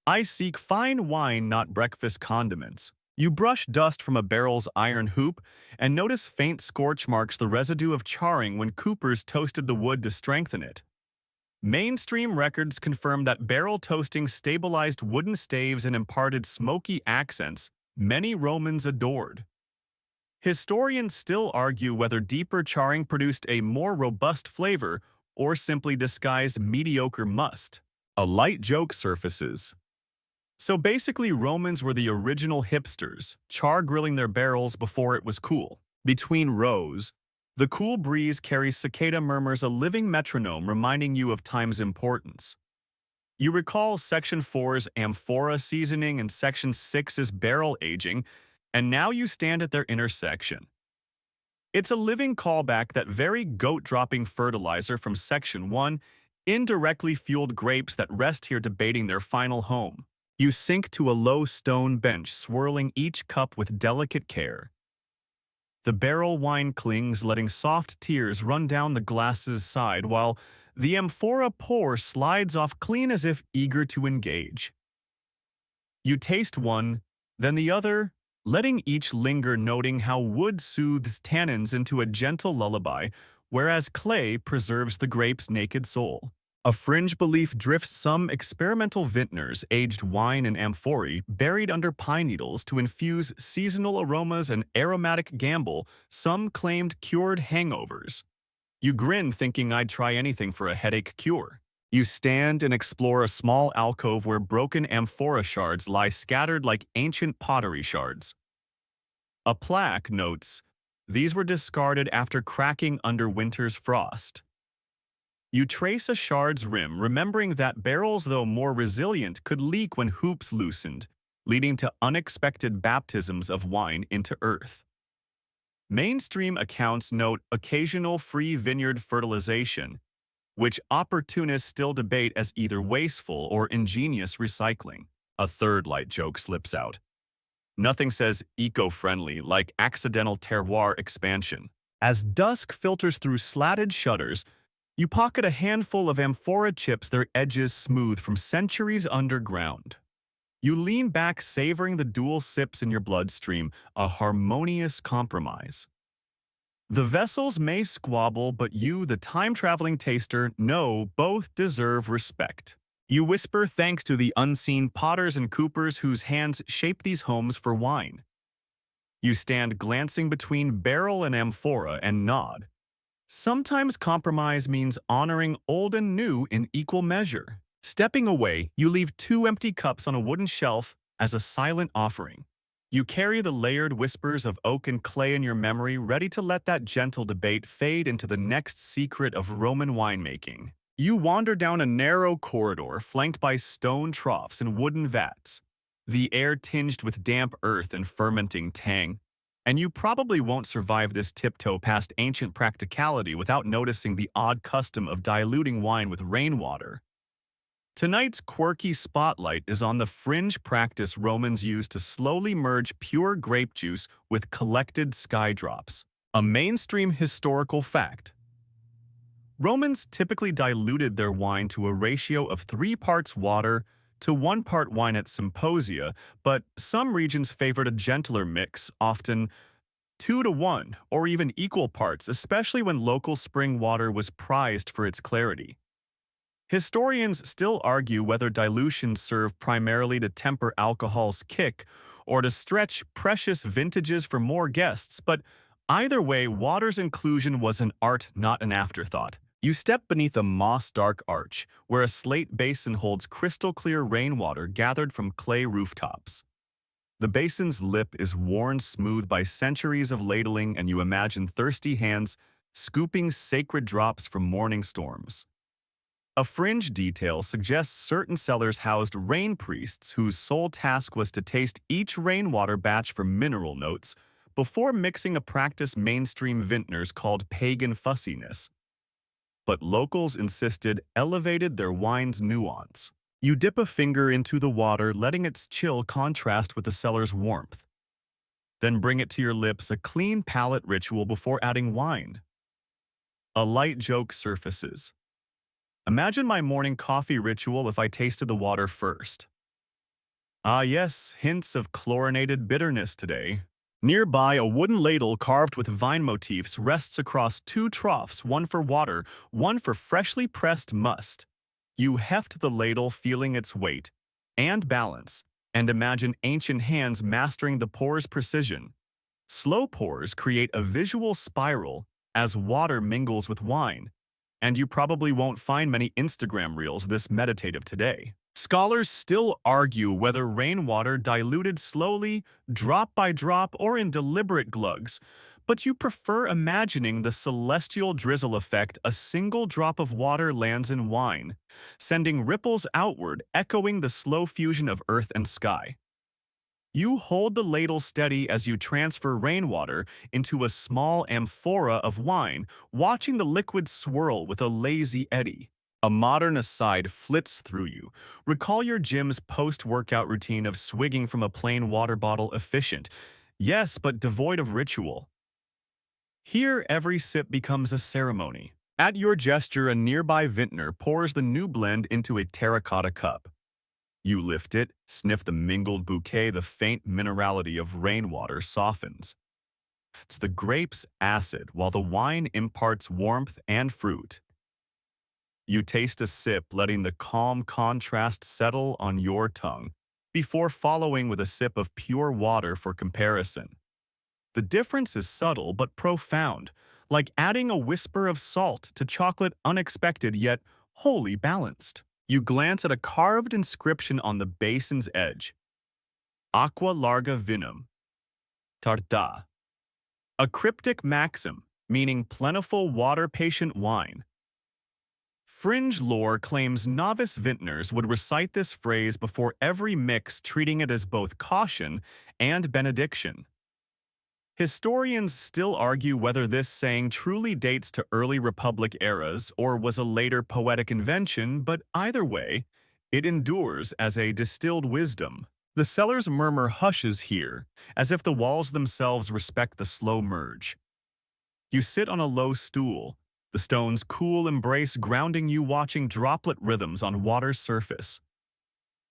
"I seek fine wine, not breakfast condiments." You brush dust from a barrel's iron hoop and notice faint scorch marks, the residue of charring when coopers toasted the wood to strengthen it. Mainstream records confirm that barrel toasting stabilized wooden staves and imparted smoky accents many Romans adored. Historians still argue whether deeper charring produced a more robust flavor or simply disguised mediocre must. A light joke surfaces. So basically, Romans were the original hipsters, char grilling their barrels before it was cool. Between rows, the cool breeze carries cicada murmurs, a living metronome reminding you of time's importance. You recall Section 4's amphora seasoning and Section 6's barrel aging, and now you stand at their intersection. It's a living callback that very goat-dropping fertilizer from Section 1 indirectly fueled grapes that rest here debating their final home. You sink to a low stone bench, swirling each cup with delicate care. The barrel wine clings, letting soft tears run down the glass's side, while the amphora pour slides off clean as if eager to engage. You taste one, then the other, letting each linger, noting how wood soothes tannins into a gentle lullaby, whereas clay preserves the grape's naked soul. A fringe belief drifts: some experimental vintners aged wine in amphorae buried under pine needles to infuse seasonal aromas and aromatic gamble. Some claimed cured hangovers. You grin, thinking I'd try anything for a headache cure. You stand and explore a small alcove where broken amphora shards lie scattered like ancient pottery shards. A plaque notes, "These were discarded after cracking under winter's frost." You trace a shard's rim, remembering that barrels, though more resilient, could leak when hoops loosened, leading to unexpected baptisms of wine into earth. Mainstream accounts note occasional free vineyard fertilization, which opportunists still debate as either wasteful or ingenious recycling. A third light joke slips out. Nothing says eco-friendly like accidental terroir expansion. As dusk filters through slatted shutters, you pocket a handful of amphora chips, their edges smooth from centuries underground. You lean back, savoring the dual sips in your bloodstream, a harmonious compromise. The vessels may squabble, but you, the time-traveling taster, know both deserve respect. You whisper thanks to the unseen potters and coopers whose hands shape these homes for wine. You stand glancing between barrel and amphora and nod. Sometimes compromise means honoring old and new in equal measure. Stepping away, you leave 2 empty cups on a wooden shelf as a silent offering. You carry the layered whispers of oak and clay in your memory, ready to let that gentle debate fade into the next secret of Roman winemaking. You wander down a narrow corridor flanked by stone troughs and wooden vats, the air tinged with damp earth and fermenting tang. And you probably won't survive this tiptoe past ancient practicality without noticing the odd custom of diluting wine with rainwater. Tonight's quirky spotlight is on the fringe practice Romans used to slowly merge pure grape juice with collected sky drops. A mainstream historical fact. Romans typically diluted their wine to a ratio of 3 parts water to 1 part wine at symposia, but some regions favored a gentler mix, often 2 to 1, or even equal parts, especially when local spring water was prized for its clarity. Historians still argue whether dilution served primarily to temper alcohol's kick or to stretch precious vintages for more guests, but either way, water's inclusion was an art, not an afterthought. You step beneath a moss-dark arch, where a slate basin holds crystal-clear rainwater gathered from clay rooftops. The basin's lip is worn smooth by centuries of ladling, and you imagine thirsty hands scooping sacred drops from morning storms. A fringe detail suggests certain cellars housed rain priests whose sole task was to taste each rainwater batch for mineral notes before mixing, a practice mainstream vintners called pagan fussiness. But locals insisted elevated their wine's nuance. You dip a finger into the water, letting its chill contrast with the cellar's warmth. Then bring it to your lips, a clean palate ritual before adding wine. A light joke surfaces. Imagine my morning coffee ritual if I tasted the water first. Ah yes, hints of chlorinated bitterness today. Nearby, a wooden ladle carved with vine motifs rests across two troughs, one for water, one for freshly pressed must. You heft the ladle, feeling its weight and balance, and imagine ancient hands mastering the pour's precision. Slow pours create a visual spiral as water mingles with wine, and you probably won't find many Instagram reels this meditative today. Scholars still argue whether rainwater diluted slowly, drop by drop, or in deliberate glugs, but you prefer imagining the celestial drizzle effect a single drop of water lands in wine, sending ripples outward, echoing the slow fusion of earth and sky. You hold the ladle steady as you transfer rainwater into a small amphora of wine, watching the liquid swirl with a lazy eddy. A modern aside flits through you. Recall your gym's post-workout routine of swigging from a plain water bottle efficient. Yes, but devoid of ritual. Here, every sip becomes a ceremony. At your gesture, a nearby vintner pours the new blend into a terracotta cup. You lift it, sniff the mingled bouquet, the faint minerality of rainwater softens. It's the grape's acid, while the wine imparts warmth and fruit. You taste a sip, letting the calm contrast settle on your tongue, before following with a sip of pure water for comparison. The difference is subtle but profound, like adding a whisper of salt to chocolate, unexpected yet wholly balanced. You glance at a carved inscription on the basin's edge. Aqua larga vinum, tarta. A cryptic maxim, meaning plentiful water-patient wine. Fringe lore claims novice vintners would recite this phrase before every mix, treating it as both caution and benediction. Historians still argue whether this saying truly dates to early Republic eras or was a later poetic invention, but either way, it endures as a distilled wisdom. The cellar's murmur hushes here, as if the walls themselves respect the slow merge. You sit on a low stool, the stone's cool embrace grounding you, watching droplet rhythms on water's surface.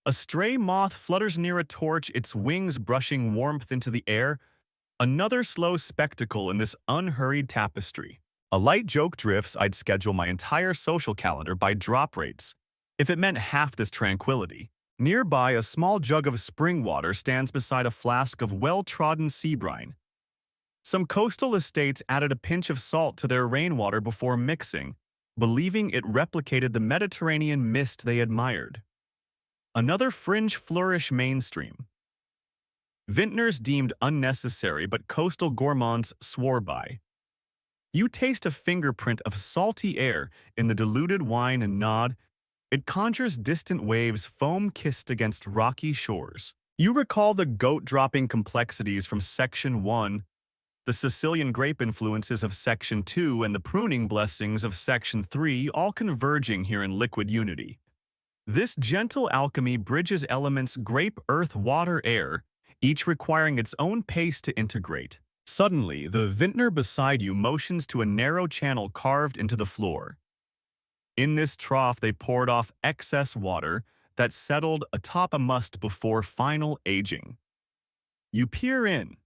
A stray moth flutters near a torch, its wings brushing warmth into the air, another slow spectacle in this unhurried tapestry. A light joke drifts. I'd schedule my entire social calendar by drop rates, if it meant half this tranquility. Nearby, a small jug of spring water stands beside a flask of well-trodden sea brine. Some coastal estates added a pinch of salt to their rainwater before mixing, believing it replicated the Mediterranean mist they admired. Another fringe flourish mainstream. Vintners deemed unnecessary, but coastal gourmands swore by. You taste a fingerprint of salty air in the diluted wine and nod. It conjures distant waves, foam-kissed against rocky shores. You recall the goat-dropping complexities from Section 1, the Sicilian grape influences of Section 2, and the pruning blessings of Section 3, all converging here in liquid unity. This gentle alchemy bridges elements grape, earth, water, air, each requiring its own pace to integrate. Suddenly, the vintner beside you motions to a narrow channel carved into the floor. In this trough, they poured off excess water that settled atop a must before final aging. You peer in,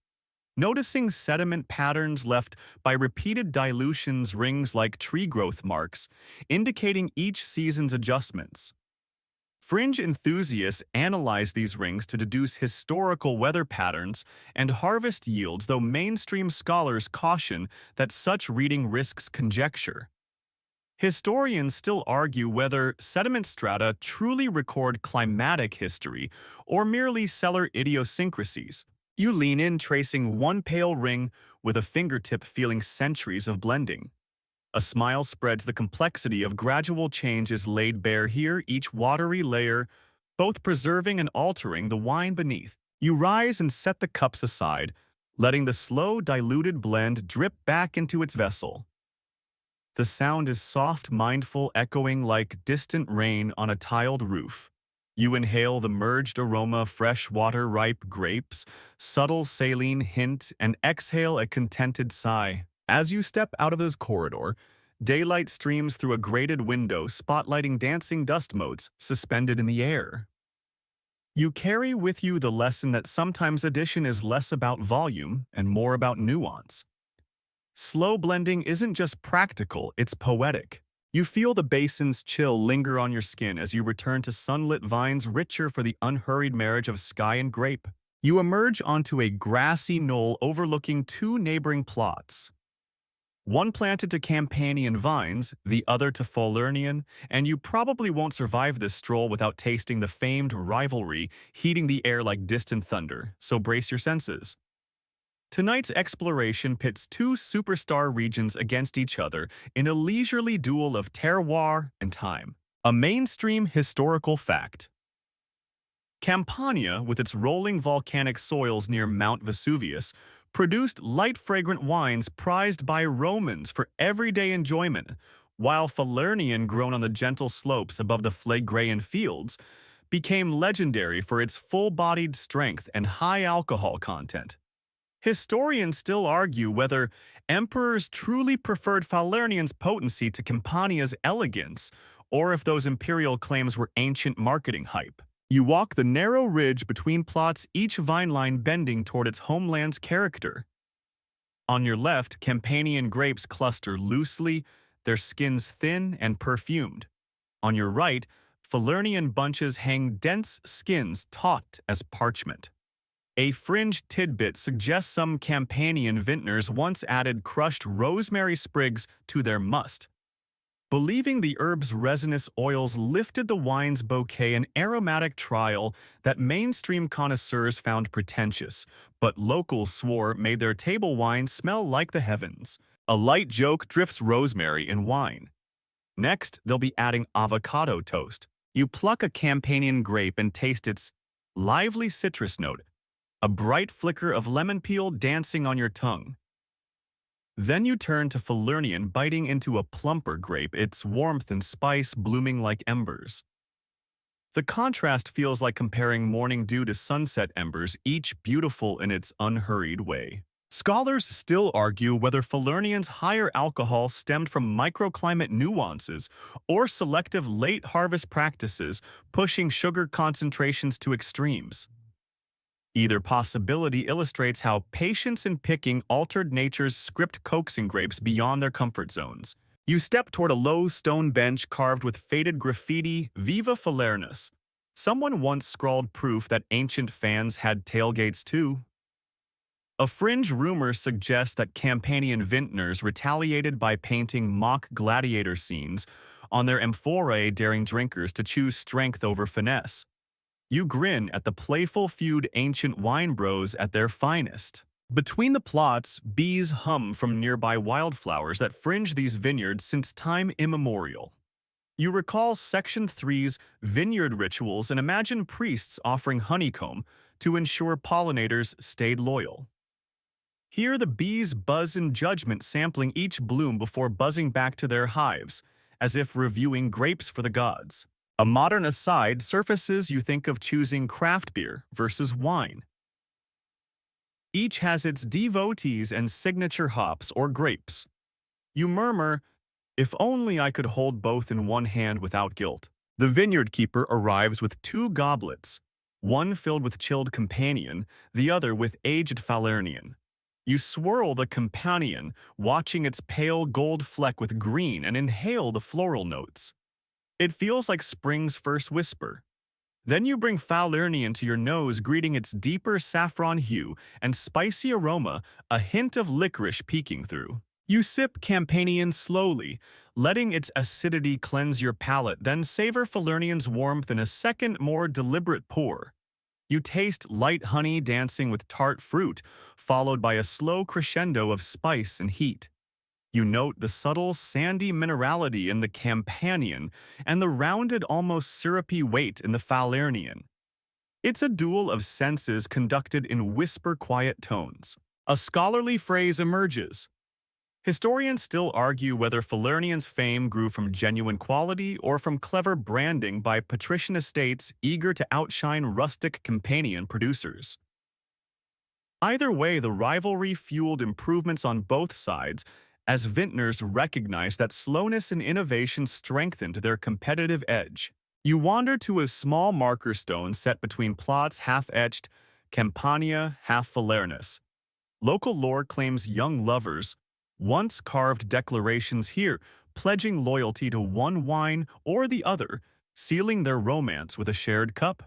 noticing sediment patterns left by repeated dilutions, rings like tree growth marks, indicating each season's adjustments. Fringe enthusiasts analyze these rings to deduce historical weather patterns and harvest yields, though mainstream scholars caution that such reading risks conjecture. Historians still argue whether sediment strata truly record climatic history or merely cellar idiosyncrasies. You lean in, tracing one pale ring with a fingertip, feeling centuries of blending. A smile spreads. The complexity of gradual change is laid bare here, each watery layer both preserving and altering the wine beneath. You rise and set the cups aside, letting the slow, diluted blend drip back into its vessel. The sound is soft, mindful, echoing like distant rain on a tiled roof. You inhale the merged aroma, fresh water, ripe grapes, subtle saline hint, and exhale a contented sigh. As you step out of this corridor, Daylight streams through a grated window, spotlighting dancing dust motes suspended in the air. You carry with you the lesson that sometimes addition is less about volume and more about nuance. Slow blending isn't just practical, it's poetic. You feel the basin's chill linger on your skin as you return to sunlit vines richer for the unhurried marriage of sky and grape. You emerge onto a grassy knoll overlooking two neighboring plots. One planted to Campanian vines, the other to Falernian, and you probably won't survive this stroll without tasting the famed rivalry heating the air like distant thunder, so brace your senses. Tonight's exploration pits two superstar regions against each other in a leisurely duel of terroir and time. A mainstream historical fact. Campania, with its rolling volcanic soils near Mount Vesuvius, produced light fragrant wines prized by Romans for everyday enjoyment, while Falernian, grown on the gentle slopes above the Phlegraean fields, became legendary for its full-bodied strength and high alcohol content. Historians still argue whether emperors truly preferred Falernian's potency to Campania's elegance, or if those imperial claims were ancient marketing hype. You walk the narrow ridge between plots, each vine line bending toward its homeland's character. On your left, Campanian grapes cluster loosely, their skins thin and perfumed. On your right, Falernian bunches hang dense skins taut as parchment. A fringed tidbit suggests some Campanian vintners once added crushed rosemary sprigs to their must, believing the herb's resinous oils lifted the wine's bouquet, an aromatic trial that mainstream connoisseurs found pretentious, but locals swore made their table wine smell like the heavens. A light joke drifts rosemary in wine. Next, they'll be adding avocado toast. You pluck a Campanian grape and taste its lively citrus note, a bright flicker of lemon peel dancing on your tongue. Then you turn to Falernian, biting into a plumper grape, its warmth and spice blooming like embers. The contrast feels like comparing morning dew to sunset embers, each beautiful in its unhurried way. Scholars still argue whether Falernian's higher alcohol stemmed from microclimate nuances or selective late-harvest practices pushing sugar concentrations to extremes. Either possibility illustrates how patience in picking altered nature's script, coaxing grapes beyond their comfort zones. You step toward a low stone bench carved with faded graffiti, Viva Falernus. Someone once scrawled proof that ancient fans had tailgates too. A fringe rumor suggests that Campanian vintners retaliated by painting mock gladiator scenes on their amphorae, daring drinkers to choose strength over finesse. You grin at the playful feud, ancient wine bros at their finest. Between the plots, bees hum from nearby wildflowers that fringe these vineyards since time immemorial. You recall Section 3's vineyard rituals and imagine priests offering honeycomb to ensure pollinators stayed loyal. Here the bees buzz in judgment, sampling each bloom before buzzing back to their hives, as if reviewing grapes for the gods. A modern aside surfaces, you think of choosing craft beer versus wine. Each has its devotees and signature hops or grapes. You murmur, if only I could hold both in one hand without guilt. The vineyard keeper arrives with two goblets, one filled with chilled Campanian, the other with aged Falernian. You swirl the Campanian, watching its pale gold fleck with green, and inhale the floral notes. It feels like spring's first whisper. Then you bring Falernian to your nose, greeting its deeper saffron hue and spicy aroma, a hint of licorice peeking through. You sip Campanian slowly, letting its acidity cleanse your palate, then savor Falernian's warmth in a second, more deliberate pour. You taste light honey dancing with tart fruit, followed by a slow crescendo of spice and heat. You note the subtle, sandy minerality in the Campanian and the rounded, almost syrupy weight in the Falernian. It's a duel of senses conducted in whisper-quiet tones. A scholarly phrase emerges. Historians still argue whether Falernian's fame grew from genuine quality or from clever branding by patrician estates eager to outshine rustic Campanian producers. Either way, the rivalry fueled improvements on both sides, as vintners recognize that slowness and innovation strengthened their competitive edge. You wander to a small marker stone set between plots half-etched, Campania half Falernus. Local lore claims young lovers once carved declarations here, pledging loyalty to one wine or the other, sealing their romance with a shared cup.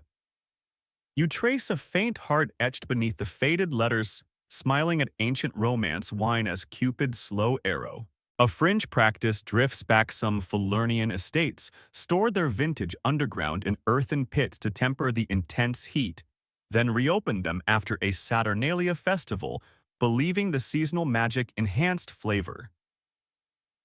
You trace a faint heart etched beneath the faded letters, smiling at ancient romance wine as Cupid's slow arrow. A fringe practice drifts back some Falernian estates, stored their vintage underground in earthen pits to temper the intense heat, then reopened them after a Saturnalia festival, believing the seasonal magic enhanced flavor.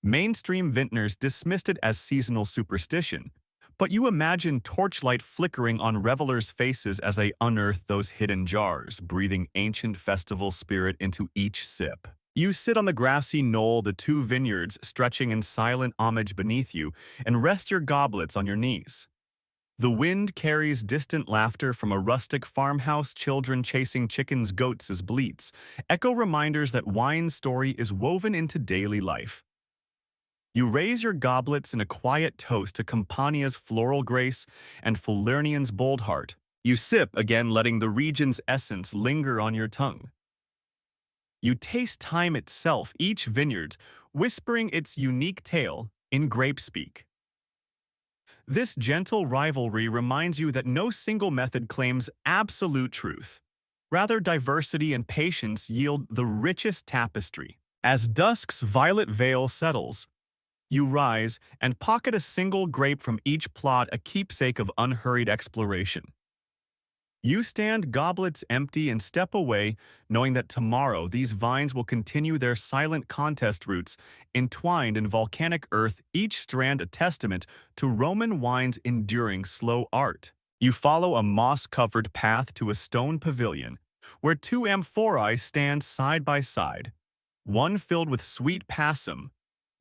Mainstream vintners dismissed it as seasonal superstition, but you imagine torchlight flickering on revelers' faces as they unearth those hidden jars, breathing ancient festival spirit into each sip. You sit on the grassy knoll, the two vineyards stretching in silent homage beneath you, and rest your goblets on your knees. The wind carries distant laughter from a rustic farmhouse, children chasing chickens' goats as bleats, echo reminders that wine's story is woven into daily life. You raise your goblets in a quiet toast to Campania's floral grace and Falernian's bold heart. You sip, again letting the region's essence linger on your tongue. You taste time itself, each vineyard whispering its unique tale in grape speak. This gentle rivalry reminds you that no single method claims absolute truth. Rather, diversity and patience yield the richest tapestry. As dusk's violet veil settles, you rise and pocket a single grape from each plot, a keepsake of unhurried exploration. You stand goblets empty and step away, knowing that tomorrow these vines will continue their silent contest routes, entwined in volcanic earth, each strand a testament to Roman wine's enduring slow art. You follow a moss-covered path to a stone pavilion, where two amphorae stand side by side, one filled with sweet passum,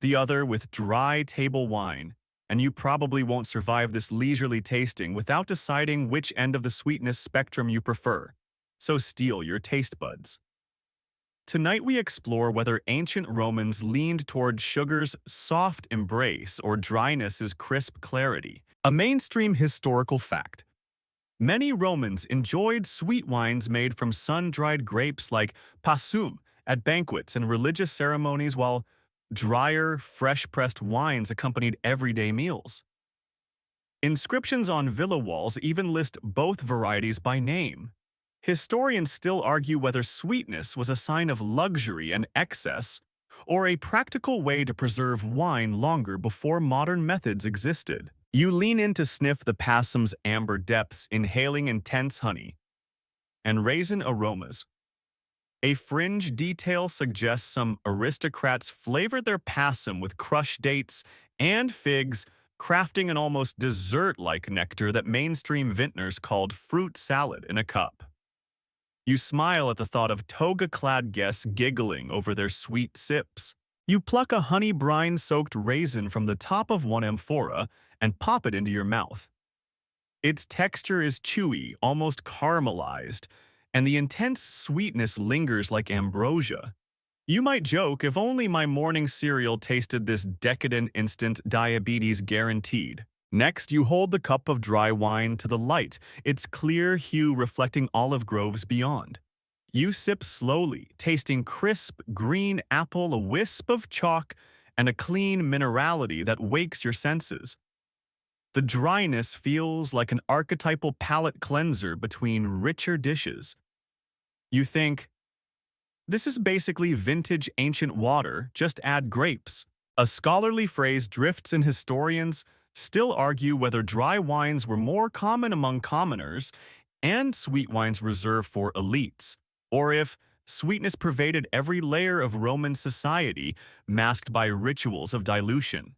the other with dry table wine, and you probably won't survive this leisurely tasting without deciding which end of the sweetness spectrum you prefer. So steel your taste buds. Tonight we explore whether ancient Romans leaned toward sugar's soft embrace or dryness's crisp clarity. A mainstream historical fact. Many Romans enjoyed sweet wines made from sun-dried grapes like passum at banquets and religious ceremonies, while drier, fresh-pressed wines accompanied everyday meals. Inscriptions on villa walls even list both varieties by name. Historians still argue whether sweetness was a sign of luxury and excess, or a practical way to preserve wine longer before modern methods existed. You lean in to sniff the passum's amber depths, inhaling intense honey and raisin aromas. A fringe detail suggests some aristocrats flavored their passum with crushed dates and figs, crafting an almost dessert-like nectar that mainstream vintners called fruit salad in a cup. You smile at the thought of toga-clad guests giggling over their sweet sips. You pluck a honey brine-soaked raisin from the top of one amphora and pop it into your mouth. Its texture is chewy, almost caramelized, and the intense sweetness lingers like ambrosia. You might joke, if only my morning cereal tasted this decadent instant, diabetes guaranteed. Next, you hold the cup of dry wine to the light, its clear hue reflecting olive groves beyond. You sip slowly, tasting crisp green apple, a wisp of chalk, and a clean minerality that wakes your senses. The dryness feels like an archetypal palate cleanser between richer dishes. You think, this is basically vintage ancient water, just add grapes. A scholarly phrase drifts, and historians still argue whether dry wines were more common among commoners and sweet wines reserved for elites, or if sweetness pervaded every layer of Roman society, masked by rituals of dilution.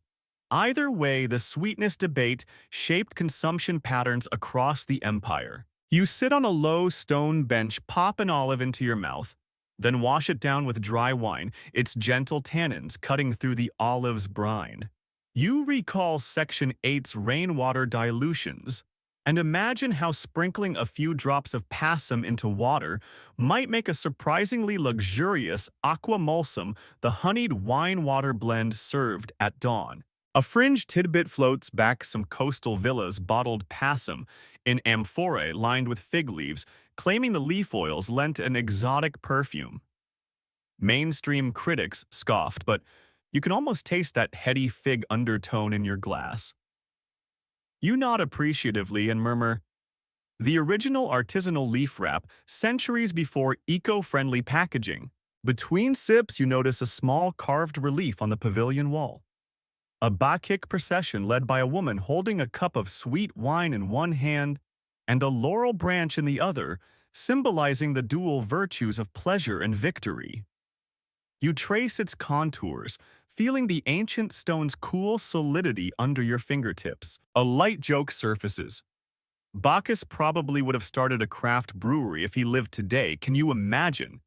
Either way, the sweetness debate shaped consumption patterns across the empire. You sit on a low stone bench, pop an olive into your mouth, then wash it down with dry wine, its gentle tannins cutting through the olive's brine. You recall Section 8's rainwater dilutions, And imagine how sprinkling a few drops of passum into water might make a surprisingly luxurious aquamulsum, the honeyed wine-water blend served at dawn. A fringe tidbit floats back some coastal villas bottled passum in amphorae lined with fig leaves, claiming the leaf oils lent an exotic perfume. Mainstream critics scoffed, but you can almost taste that heady fig undertone in your glass. You nod appreciatively and murmur, the original artisanal leaf wrap, centuries before eco-friendly packaging. Between sips, you notice a small carved relief on the pavilion wall. A Bacchic procession led by a woman holding a cup of sweet wine in one hand and a laurel branch in the other, symbolizing the dual virtues of pleasure and victory. You trace its contours, feeling the ancient stone's cool solidity under your fingertips. A light joke surfaces. Bacchus probably would have started a craft brewery if he lived today. Can you imagine?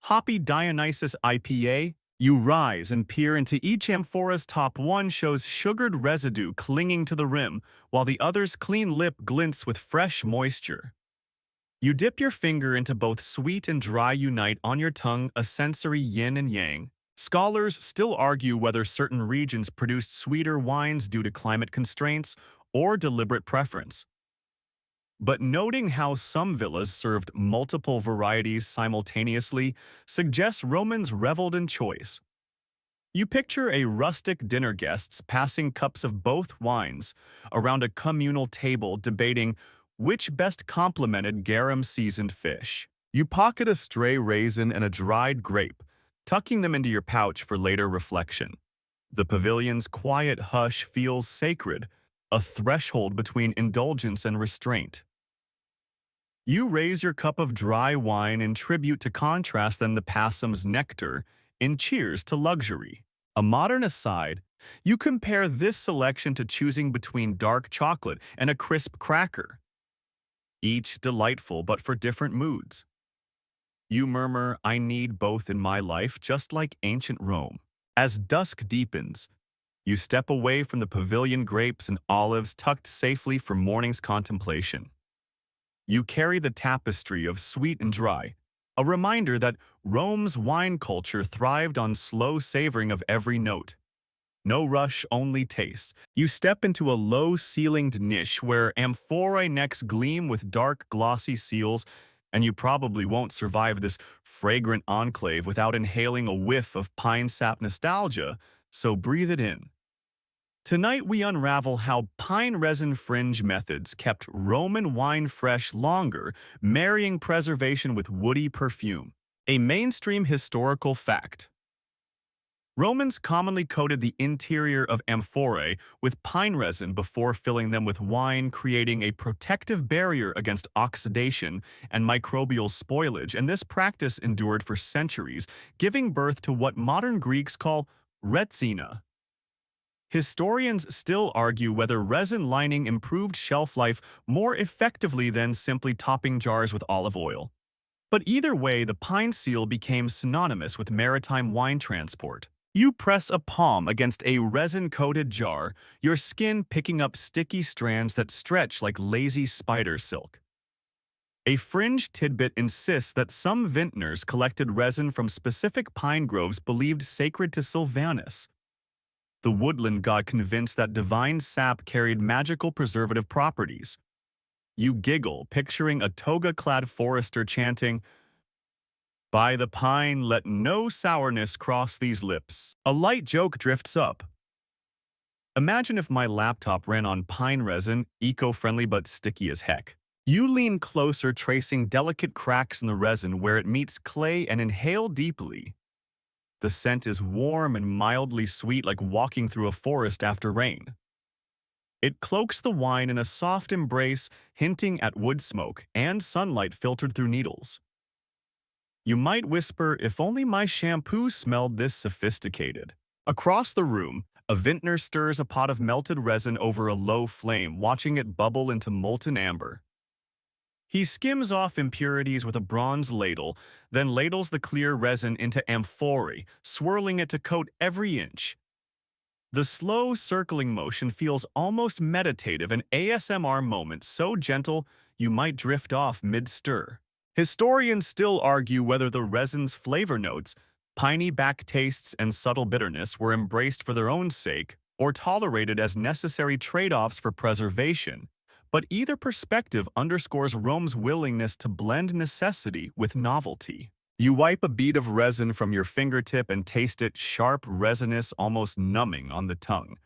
Hoppy Dionysus IPA? You rise and peer into each amphora's top. One shows sugared residue clinging to the rim, while the other's clean lip glints with fresh moisture. You dip your finger into both sweet and dry unite on your tongue, a sensory yin and yang. Scholars still argue whether certain regions produced sweeter wines due to climate constraints or deliberate preference. But noting how some villas served multiple varieties simultaneously suggests Romans reveled in choice. You picture a rustic dinner guests passing cups of both wines around a communal table debating which best complemented garum-seasoned fish. You pocket a stray raisin and a dried grape, tucking them into your pouch for later reflection. The pavilion's quiet hush feels sacred, a threshold between indulgence and restraint. You raise your cup of dry wine in tribute to contrast than the passum's nectar in cheers to luxury. A modern aside, you compare this selection to choosing between dark chocolate and a crisp cracker, each delightful but for different moods. You murmur, I need both in my life, just like ancient Rome. As dusk deepens, you step away from the pavilion grapes and olives tucked safely for morning's contemplation. You carry the tapestry of sweet and dry, a reminder that Rome's wine culture thrived on slow savoring of every note. No rush, only taste. You step into a low-ceilinged niche where amphorae necks gleam with dark, glossy seals, and you probably won't survive this fragrant enclave without inhaling a whiff of pine sap nostalgia, so breathe it in. Tonight we unravel how pine resin fringe methods kept Roman wine fresh longer, marrying preservation with woody perfume. A mainstream historical fact. Romans commonly coated the interior of amphorae with pine resin before filling them with wine, creating a protective barrier against oxidation and microbial spoilage, and this practice endured for centuries, giving birth to what modern Greeks call retsina. Historians still argue whether resin lining improved shelf life more effectively than simply topping jars with olive oil. But either way, the pine seal became synonymous with maritime wine transport. You press a palm against a resin-coated jar, your skin picking up sticky strands that stretch like lazy spider silk. A fringe tidbit insists that some vintners collected resin from specific pine groves believed sacred to Sylvanus, the woodland god convinced that divine sap carried magical preservative properties. You giggle, picturing a toga-clad forester chanting, "By the pine, let no sourness cross these lips." A light joke drifts up. Imagine if my laptop ran on pine resin, eco-friendly but sticky as heck. You lean closer, tracing delicate cracks in the resin where it meets clay and inhale deeply. The scent is warm and mildly sweet, like walking through a forest after rain. It cloaks the wine in a soft embrace, hinting at wood smoke and sunlight filtered through needles. You might whisper, if only my shampoo smelled this sophisticated. Across the room, a vintner stirs a pot of melted resin over a low flame, watching it bubble into molten amber. He skims off impurities with a bronze ladle, then ladles the clear resin into amphorae, swirling it to coat every inch. The slow circling motion feels almost meditative, an ASMR moment so gentle you might drift off mid-stir. Historians still argue whether the resin's flavor notes, piney back tastes and subtle bitterness were embraced for their own sake or tolerated as necessary trade-offs for preservation. But either perspective underscores Rome's willingness to blend necessity with novelty. You wipe a bead of resin from your fingertip and taste it sharp, resinous, almost numbing on the tongue.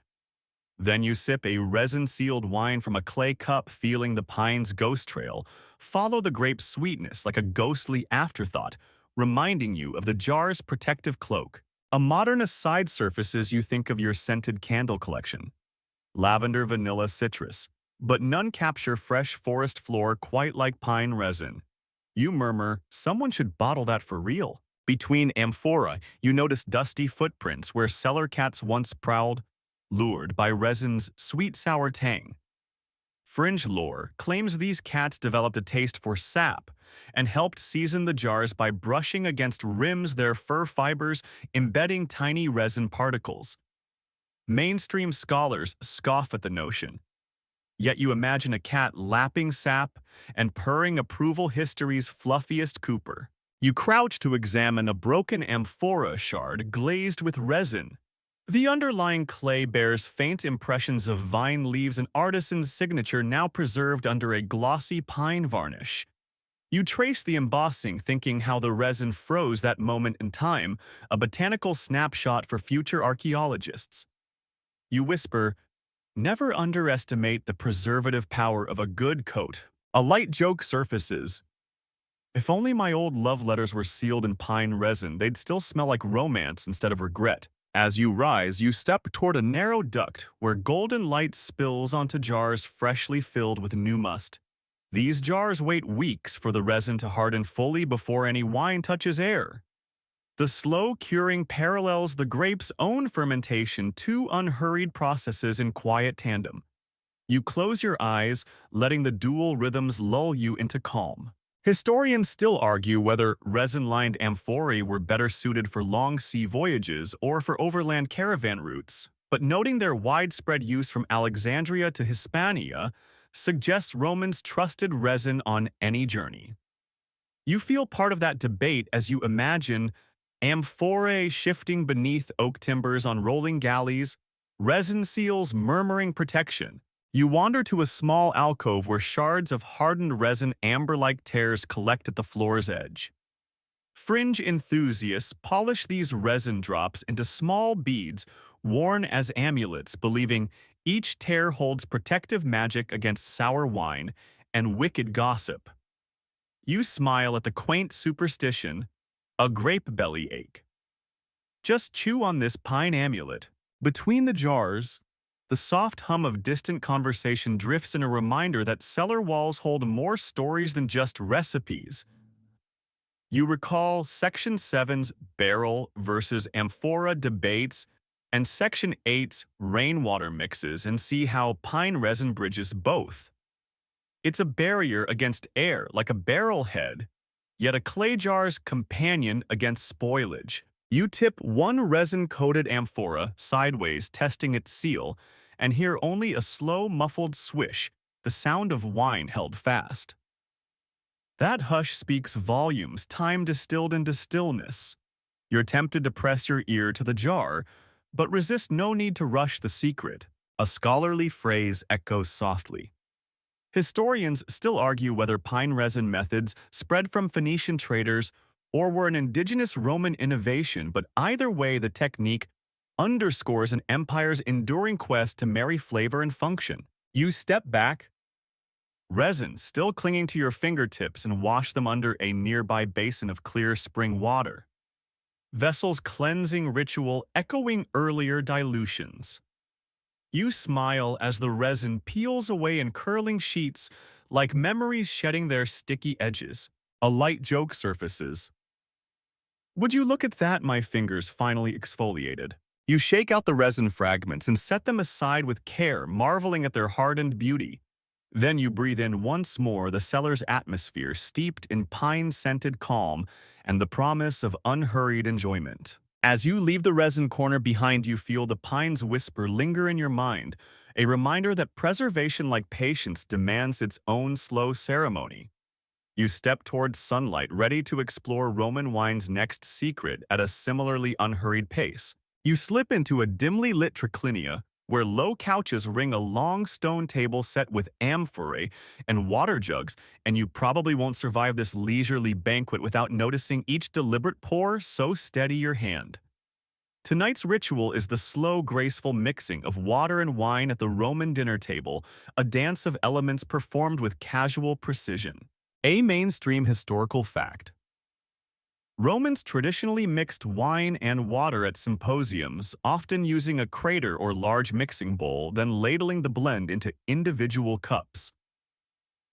Then you sip a resin-sealed wine from a clay cup, feeling the pine's ghost trail. Follow the grape's sweetness like a ghostly afterthought, reminding you of the jar's protective cloak. A modernist side surface as you think of your scented candle collection. Lavender, vanilla, citrus. But none capture fresh forest floor quite like pine resin. You murmur, someone should bottle that for real. Between amphora, you notice dusty footprints where cellar cats once prowled, lured by resin's sweet-sour tang. Fringe lore claims these cats developed a taste for sap and helped season the jars by brushing against rims their fur fibers, embedding tiny resin particles. Mainstream scholars scoff at the notion. Yet you imagine a cat lapping sap and purring approval, history's fluffiest Cooper. You crouch to examine a broken amphora shard glazed with resin. The underlying clay bears faint impressions of vine leaves, an artisan's signature now preserved under a glossy pine varnish. You trace the embossing, thinking how the resin froze that moment in time, a botanical snapshot for future archaeologists. You whisper, never underestimate the preservative power of a good coat. A light joke surfaces. If only my old love letters were sealed in pine resin, they'd still smell like romance instead of regret. As you rise, you step toward a narrow duct where golden light spills onto jars freshly filled with new must. These jars wait weeks for the resin to harden fully before any wine touches air. The slow curing parallels the grape's own fermentation, two unhurried processes in quiet tandem. You close your eyes, letting the dual rhythms lull you into calm. Historians still argue whether resin-lined amphorae were better suited for long sea voyages or for overland caravan routes, but noting their widespread use from Alexandria to Hispania suggests Romans trusted resin on any journey. You feel part of that debate as you imagine amphorae shifting beneath oak timbers on rolling galleys, resin seals murmuring protection. You wander to a small alcove where shards of hardened resin, amber-like tears, collect at the floor's edge. Fringe enthusiasts polish these resin drops into small beads worn as amulets, believing each tear holds protective magic against sour wine and wicked gossip. You smile at the quaint superstition, a grape belly ache. Just chew on this pine amulet. Between the jars, the soft hum of distant conversation drifts in, a reminder that cellar walls hold more stories than just recipes. You recall Section 7's barrel versus amphora debates and Section 8's rainwater mixes and see how pine resin bridges both. It's a barrier against air, like a barrel head, yet a clay jar's companion against spoilage. You tip one resin-coated amphora sideways, testing its seal, and hear only a slow, muffled swish, the sound of wine held fast. That hush speaks volumes, time distilled into stillness. You're tempted to press your ear to the jar, but resist. No need to rush the secret. A scholarly phrase echoes softly. Historians still argue whether pine resin methods spread from Phoenician traders or were an indigenous Roman innovation, but either way, the technique underscores an empire's enduring quest to marry flavor and function. You step back, resin still clinging to your fingertips, and wash them under a nearby basin of clear spring water. Vessel's cleansing ritual echoing earlier dilutions. You smile as the resin peels away in curling sheets, like memories shedding their sticky edges. A light joke surfaces. Would you look at that, my fingers finally exfoliated. You shake out the resin fragments and set them aside with care, marveling at their hardened beauty. Then you breathe in once more the cellar's atmosphere, steeped in pine-scented calm and the promise of unhurried enjoyment. As you leave the resin corner behind you, feel the pine's whisper linger in your mind, a reminder that preservation, like patience, demands its own slow ceremony. You step towards sunlight, ready to explore Roman wine's next secret at a similarly unhurried pace. You slip into a dimly lit triclinia, where low couches ring a long stone table set with amphorae and water jugs, and you probably won't survive this leisurely banquet without noticing each deliberate pour, so steady your hand. Tonight's ritual is the slow, graceful mixing of water and wine at the Roman dinner table, a dance of elements performed with casual precision. A mainstream historical fact. Romans traditionally mixed wine and water at symposiums, often using a crater or large mixing bowl, then ladling the blend into individual cups.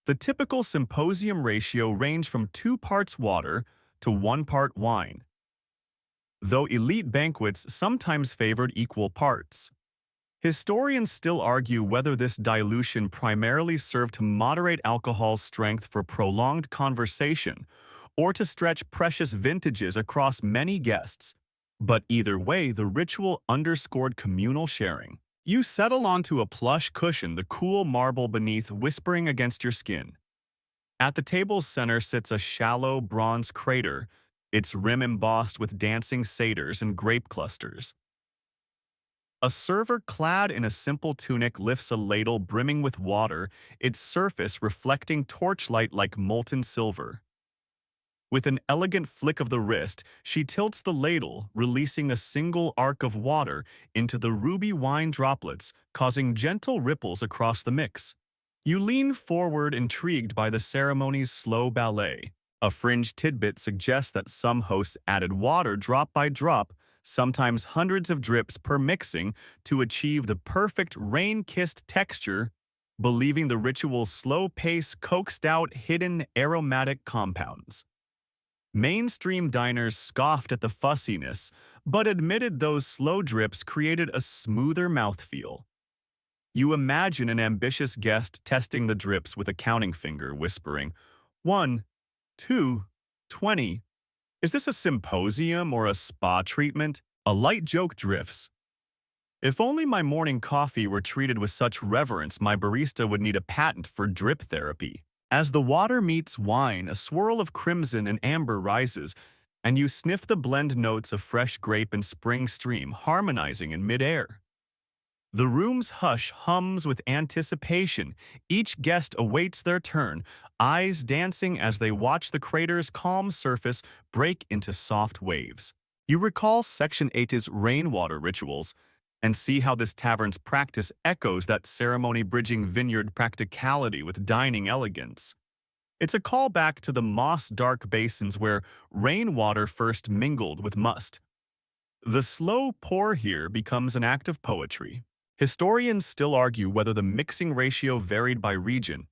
The typical symposium ratio ranged from 2 parts water to 1 part wine, though elite banquets sometimes favored equal parts. Historians still argue whether this dilution primarily served to moderate alcohol's strength for prolonged conversation or to stretch precious vintages across many guests. But either way, the ritual underscored communal sharing. You settle onto a plush cushion, the cool marble beneath whispering against your skin. At the table's center sits a shallow bronze crater, its rim embossed with dancing satyrs and grape clusters. A server clad in a simple tunic lifts a ladle brimming with water, its surface reflecting torchlight like molten silver. With an elegant flick of the wrist, she tilts the ladle, releasing a single arc of water into the ruby wine droplets, causing gentle ripples across the mix. You lean forward, intrigued by the ceremony's slow ballet. A fringe tidbit suggests that some hosts added water drop by drop, sometimes hundreds of drips per mixing, to achieve the perfect rain-kissed texture, believing the ritual's slow pace coaxed out hidden aromatic compounds. Mainstream diners scoffed at the fussiness, but admitted those slow drips created a smoother mouthfeel. You imagine an ambitious guest testing the drips with a counting finger, whispering, 1, 2, 20. Is this a symposium or a spa treatment? A light joke drifts. If only my morning coffee were treated with such reverence, my barista would need a patent for drip therapy. As the water meets wine, a swirl of crimson and amber rises, and you sniff the blend notes of fresh grape and spring stream harmonizing in midair. The room's hush hums with anticipation. Each guest awaits their turn, eyes dancing as they watch the crater's calm surface break into soft waves. You recall Section 8's rainwater rituals and see how this tavern's practice echoes that ceremony, bridging vineyard practicality with dining elegance. It's a callback to the moss-dark basins where rainwater first mingled with must. The slow pour here becomes an act of poetry. Historians still argue whether the mixing ratio varied by region.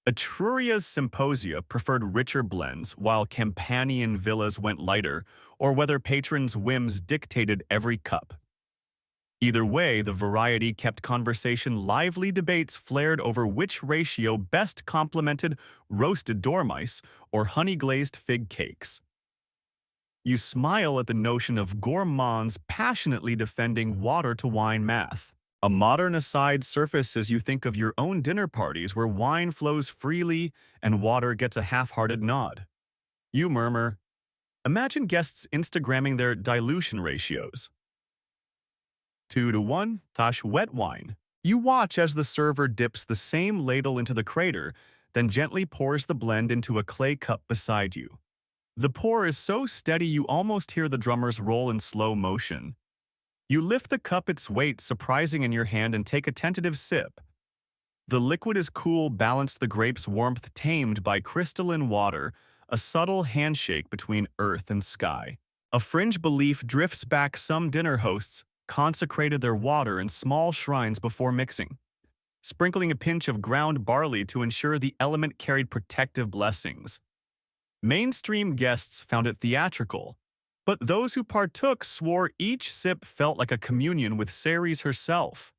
Etruria's symposia preferred richer blends, while Campanian villas went lighter, or whether patrons' whims dictated every cup. Either way, the variety kept conversation lively. Debates flared over which ratio best complemented roasted dormice or honey-glazed fig cakes. You smile at the notion of gourmands passionately defending water-to-wine math. A modern aside surfaces you think of your own dinner parties where wine flows freely and water gets a half-hearted nod. You murmur, imagine guests Instagramming their dilution ratios. 2 to 1, Tash wet wine. You watch as the server dips the same ladle into the crater, then gently pours the blend into a clay cup beside you. The pour is so steady you almost hear the drummers roll in slow motion. You lift the cup, its weight surprising in your hand, and take a tentative sip. The liquid is cool, balanced, the grape's warmth tamed by crystalline water, a subtle handshake between earth and sky. A fringe belief drifts back. Some dinner hosts consecrated their water in small shrines before mixing, sprinkling a pinch of ground barley to ensure the element carried protective blessings. Mainstream guests found it theatrical, but those who partook swore each sip felt like a communion with Ceres herself.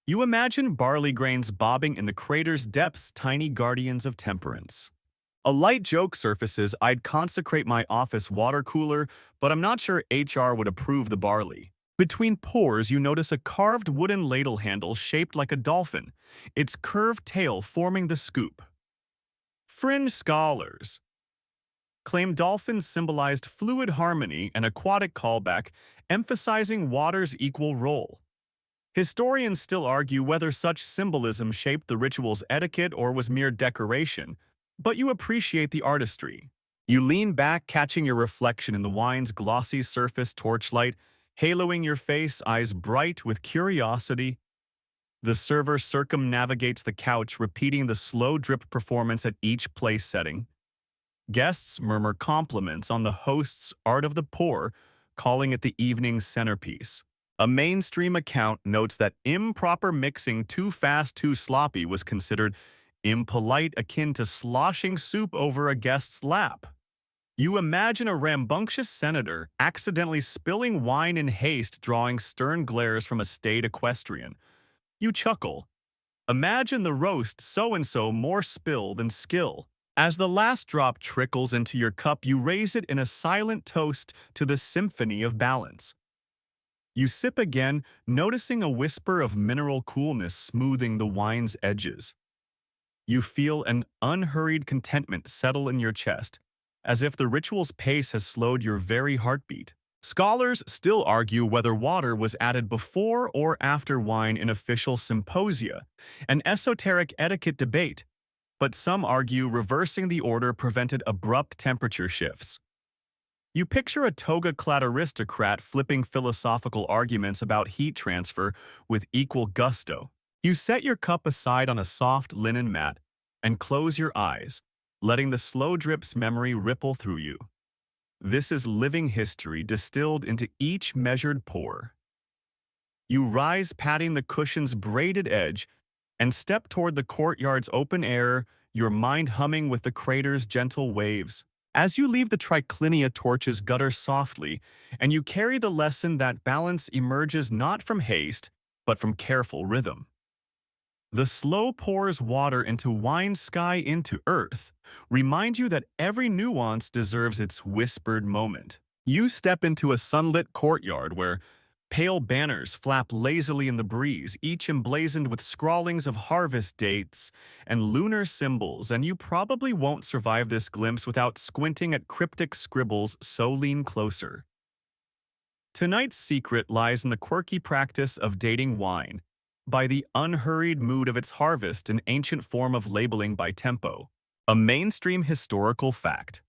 You imagine barley grains bobbing in the crater's depths, tiny guardians of temperance. A light joke surfaces I'd consecrate my office water cooler, but I'm not sure HR would approve the barley. Between pores, you notice a carved wooden ladle handle shaped like a dolphin, its curved tail forming the scoop. Fringe scholars claim dolphins symbolized fluid harmony and aquatic callback, emphasizing water's equal role. Historians still argue whether such symbolism shaped the ritual's etiquette or was mere decoration, but you appreciate the artistry. You lean back, catching your reflection in the wine's glossy surface torchlight, haloing your face, eyes bright with curiosity. The server circumnavigates the couch, repeating the slow drip performance at each place setting. Guests murmur compliments on the host's art of the pour, calling it the evening's centerpiece. A mainstream account notes that improper mixing, too fast, too sloppy, was considered impolite, akin to sloshing soup over a guest's lap. You imagine a rambunctious senator accidentally spilling wine in haste, drawing stern glares from a staid equestrian. You chuckle. Imagine the roast so-and-so more spill than skill. As the last drop trickles into your cup, you raise it in a silent toast to the symphony of balance. You sip again, noticing a whisper of mineral coolness smoothing the wine's edges. You feel an unhurried contentment settle in your chest, as if the ritual's pace has slowed your very heartbeat. Scholars still argue whether water was added before or after wine in official symposia, an esoteric etiquette debate, but some argue reversing the order prevented abrupt temperature shifts. You picture a toga-clad aristocrat flipping philosophical arguments about heat transfer with equal gusto. You set your cup aside on a soft linen mat and close your eyes, letting the slow drip's memory ripple through you. This is living history distilled into each measured pour. You rise, patting the cushion's braided edge, and step toward the courtyard's open air, your mind humming with the crater's gentle waves. As you leave, the triclinia torches gutter softly, and you carry the lesson that balance emerges not from haste, but from careful rhythm. The slow pours water into wine, sky into earth, remind you that every nuance deserves its whispered moment. You step into a sunlit courtyard where pale banners flap lazily in the breeze, each emblazoned with scrawlings of harvest dates and lunar symbols, and you probably won't survive this glimpse without squinting at cryptic scribbles, so lean closer. Tonight's secret lies in the quirky practice of dating wine, by the unhurried mood of its harvest, an ancient form of labeling by tempo. A mainstream historical fact.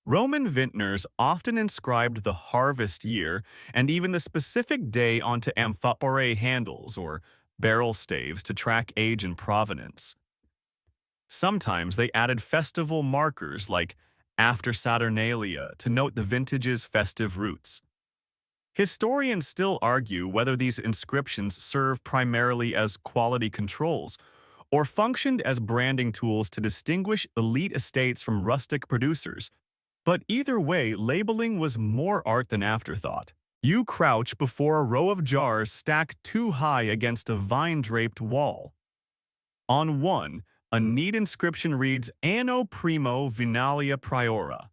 Roman vintners often inscribed the harvest year and even the specific day onto amphora handles or barrel staves to track age and provenance. Sometimes they added festival markers like after Saturnalia to note the vintage's festive roots. Historians still argue whether these inscriptions serve primarily as quality controls or functioned as branding tools to distinguish elite estates from rustic producers. But either way, labeling was more art than afterthought. You crouch before a row of jars stacked too high against a vine-draped wall. On one, a neat inscription reads, Anno Primo Vinalia Priora.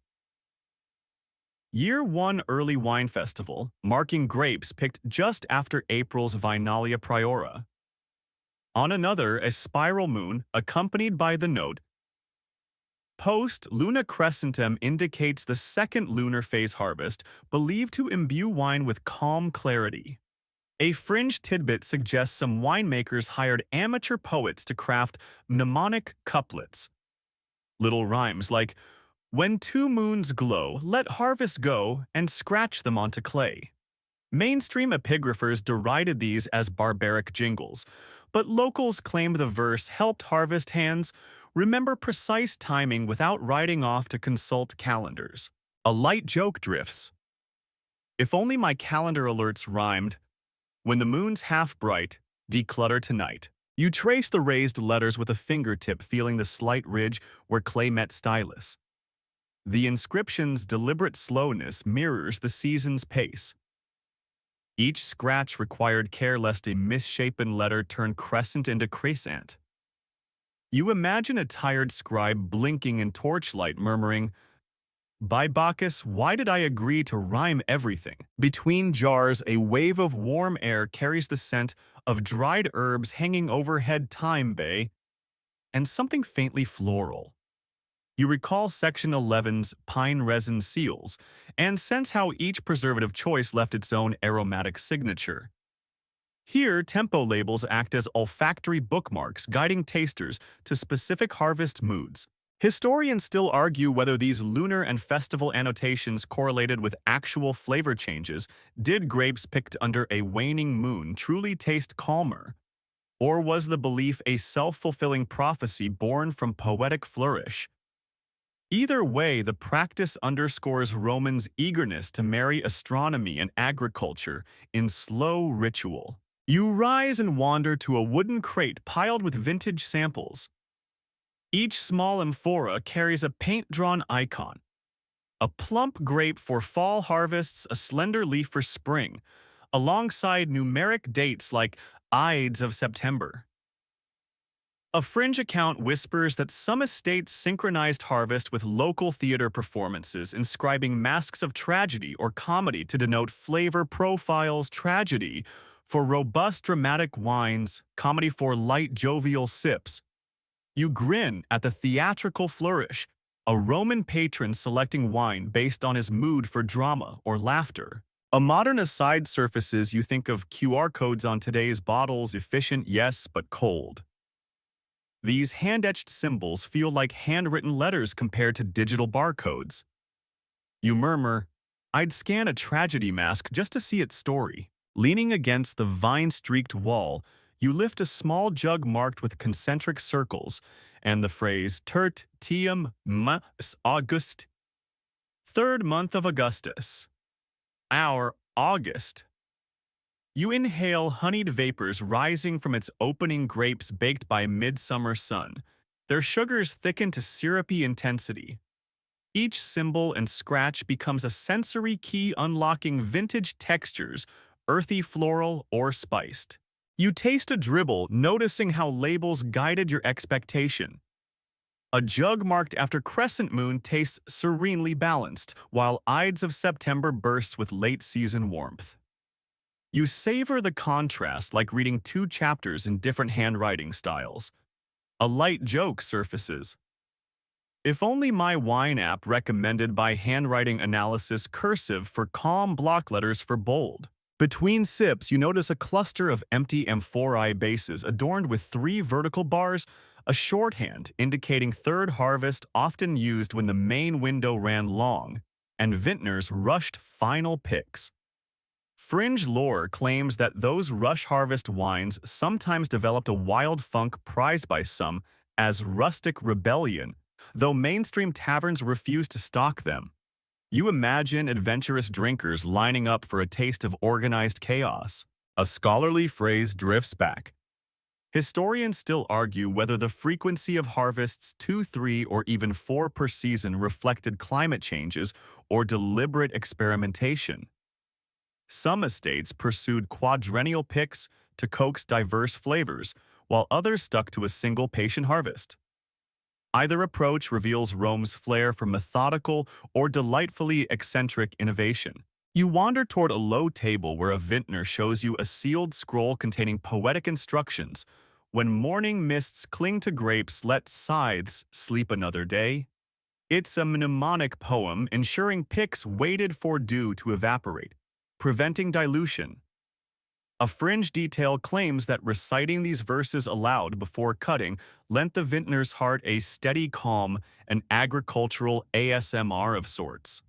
Year 1 Early Wine Festival, marking grapes picked just after April's Vinalia Priora. On another, a spiral moon, accompanied by the note, Post Luna Crescentem, indicates the second lunar phase harvest, believed to imbue wine with calm clarity. A fringe tidbit suggests some winemakers hired amateur poets to craft mnemonic couplets. Little rhymes like, when two moons glow, let harvest go, and scratch them onto clay. Mainstream epigraphers derided these as barbaric jingles, but locals claimed the verse helped harvest hands remember precise timing without riding off to consult calendars. A light joke drifts. If only my calendar alerts rhymed. When the moon's half bright, declutter tonight. You trace the raised letters with a fingertip, feeling the slight ridge where clay met stylus. The inscription's deliberate slowness mirrors the season's pace. Each scratch required care lest a misshapen letter turn crescent into crescent. You imagine a tired scribe blinking in torchlight, murmuring, "By Bacchus, why did I agree to rhyme everything?" Between jars, a wave of warm air carries the scent of dried herbs hanging overhead, thyme bay, and something faintly floral. You recall Section 11's pine resin seals and sense how each preservative choice left its own aromatic signature. Here, tempo labels act as olfactory bookmarks, guiding tasters to specific harvest moods. Historians still argue whether these lunar and festival annotations correlated with actual flavor changes. Did grapes picked under a waning moon truly taste calmer? Or was the belief a self-fulfilling prophecy born from poetic flourish? Either way, the practice underscores Romans' eagerness to marry astronomy and agriculture in slow ritual. You rise and wander to a wooden crate piled with vintage samples. Each small amphora carries a paint-drawn icon. A plump grape for fall harvests, a slender leaf for spring, alongside numeric dates like Ides of September. A fringe account whispers that some estates synchronized harvest with local theater performances, inscribing masks of tragedy or comedy to denote flavor profiles. Tragedy for robust dramatic wines, comedy for light jovial sips. You grin at the theatrical flourish, a Roman patron selecting wine based on his mood for drama or laughter. A modern aside surfaces, you think of QR codes on today's bottles, efficient yes, but cold. These hand-etched symbols feel like handwritten letters compared to digital barcodes. You murmur, "I'd scan a tragedy mask just to see its story." Leaning against the vine-streaked wall, you lift a small jug marked with concentric circles and the phrase "Tert Tium Mas August," third month of Augustus. Our August. You inhale honeyed vapors rising from its opening grapes baked by midsummer sun. Their sugars thicken to syrupy intensity. Each symbol and scratch becomes a sensory key unlocking vintage textures, earthy, floral, or spiced. You taste a dribble, noticing how labels guided your expectation. A jug marked after crescent moon tastes serenely balanced, while Ides of September bursts with late-season warmth. You savor the contrast like reading two chapters in different handwriting styles. A light joke surfaces. "If only my wine app recommended by handwriting analysis cursive for calm, block letters for bold." Between sips, you notice a cluster of empty amphorae bases adorned with 3 vertical bars, a shorthand indicating third harvest often used when the main window ran long, and vintners rushed final picks. Fringe lore claims that those rush harvest wines sometimes developed a wild funk prized by some as rustic rebellion, though mainstream taverns refuse to stock them. You imagine adventurous drinkers lining up for a taste of organized chaos. A scholarly phrase drifts back. Historians still argue whether the frequency of harvests 2, 3, or even 4 per season reflected climate changes or deliberate experimentation. Some estates pursued quadrennial picks to coax diverse flavors, while others stuck to a single patient harvest. Either approach reveals Rome's flair for methodical or delightfully eccentric innovation. You wander toward a low table where a vintner shows you a sealed scroll containing poetic instructions. "When morning mists cling to grapes, let scythes sleep another day." It's a mnemonic poem ensuring picks waited for dew to evaporate, preventing dilution. A fringe detail claims that reciting these verses aloud before cutting lent the vintner's heart a steady calm, an agricultural ASMR of sorts.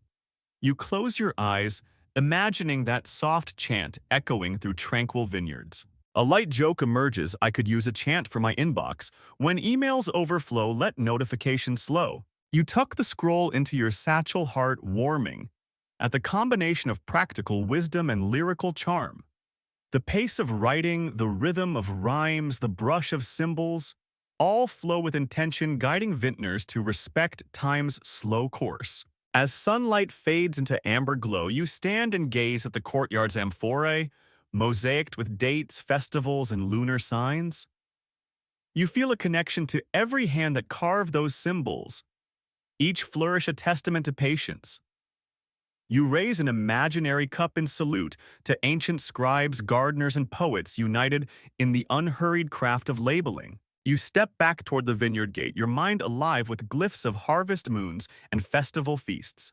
You close your eyes, imagining that soft chant echoing through tranquil vineyards. A light joke emerges. "I could use a chant for my inbox. When emails overflow, let notifications slow." You tuck the scroll into your satchel, heart warming at the combination of practical wisdom and lyrical charm. The pace of writing, the rhythm of rhymes, the brush of symbols, all flow with intention, guiding vintners to respect time's slow course. As sunlight fades into amber glow, you stand and gaze at the courtyard's amphorae, mosaicked with dates, festivals, and lunar signs. You feel a connection to every hand that carved those symbols, each flourish a testament to patience. You raise an imaginary cup in salute to ancient scribes, gardeners, and poets united in the unhurried craft of labeling. You step back toward the vineyard gate, your mind alive with glyphs of harvest moons and festival feasts.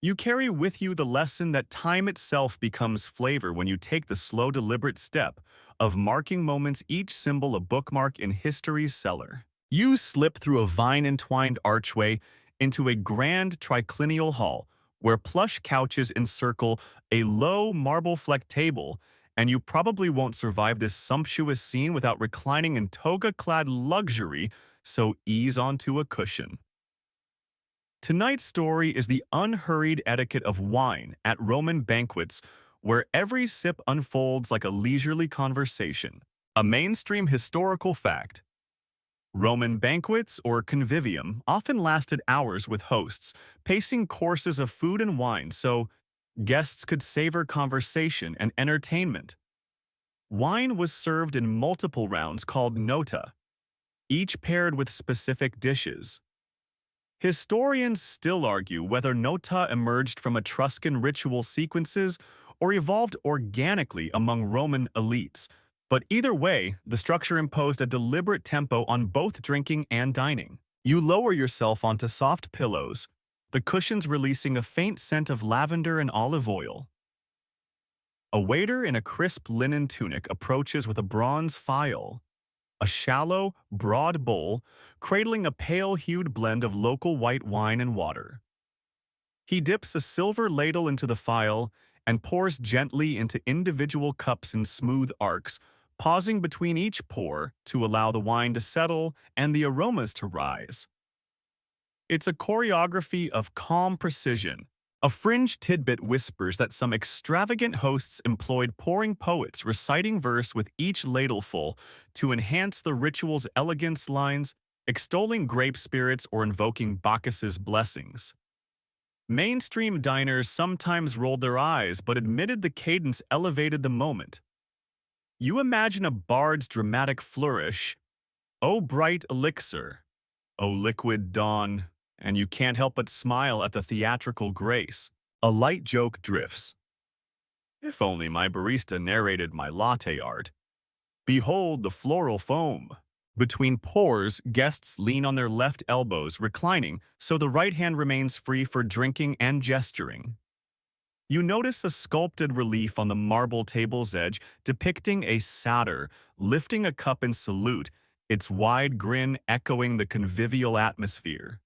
You carry with you the lesson that time itself becomes flavor when you take the slow, deliberate step of marking moments, each symbol a bookmark in history's cellar. You slip through a vine-entwined archway into a grand triclinial hall where plush couches encircle a low marble-flecked table, and you probably won't survive this sumptuous scene without reclining in toga-clad luxury, so ease onto a cushion. Tonight's story is the unhurried etiquette of wine at Roman banquets, where every sip unfolds like a leisurely conversation. A mainstream historical fact: Roman banquets, or convivium, often lasted hours with hosts, pacing courses of food and wine so guests could savor conversation and entertainment. Wine was served in multiple rounds called nota, each paired with specific dishes. Historians still argue whether nota emerged from Etruscan ritual sequences or evolved organically among Roman elites, but either way, the structure imposed a deliberate tempo on both drinking and dining. You lower yourself onto soft pillows, the cushions releasing a faint scent of lavender and olive oil. A waiter in a crisp linen tunic approaches with a bronze phial, a shallow, broad bowl, cradling a pale-hued blend of local white wine and water. He dips a silver ladle into the phial and pours gently into individual cups in smooth arcs, pausing between each pour to allow the wine to settle and the aromas to rise. It's a choreography of calm precision. A fringe tidbit whispers that some extravagant hosts employed pouring poets reciting verse with each ladleful to enhance the ritual's elegance, lines extolling grape spirits or invoking Bacchus's blessings. Mainstream diners sometimes rolled their eyes but admitted the cadence elevated the moment. You imagine a bard's dramatic flourish, "O bright elixir, O liquid dawn," and you can't help but smile at the theatrical grace. A light joke drifts. "If only my barista narrated my latte art. Behold the floral foam." Between pours, guests lean on their left elbows, reclining, so the right hand remains free for drinking and gesturing. You notice a sculpted relief on the marble table's edge depicting a satyr lifting a cup in salute, its wide grin echoing the convivial atmosphere.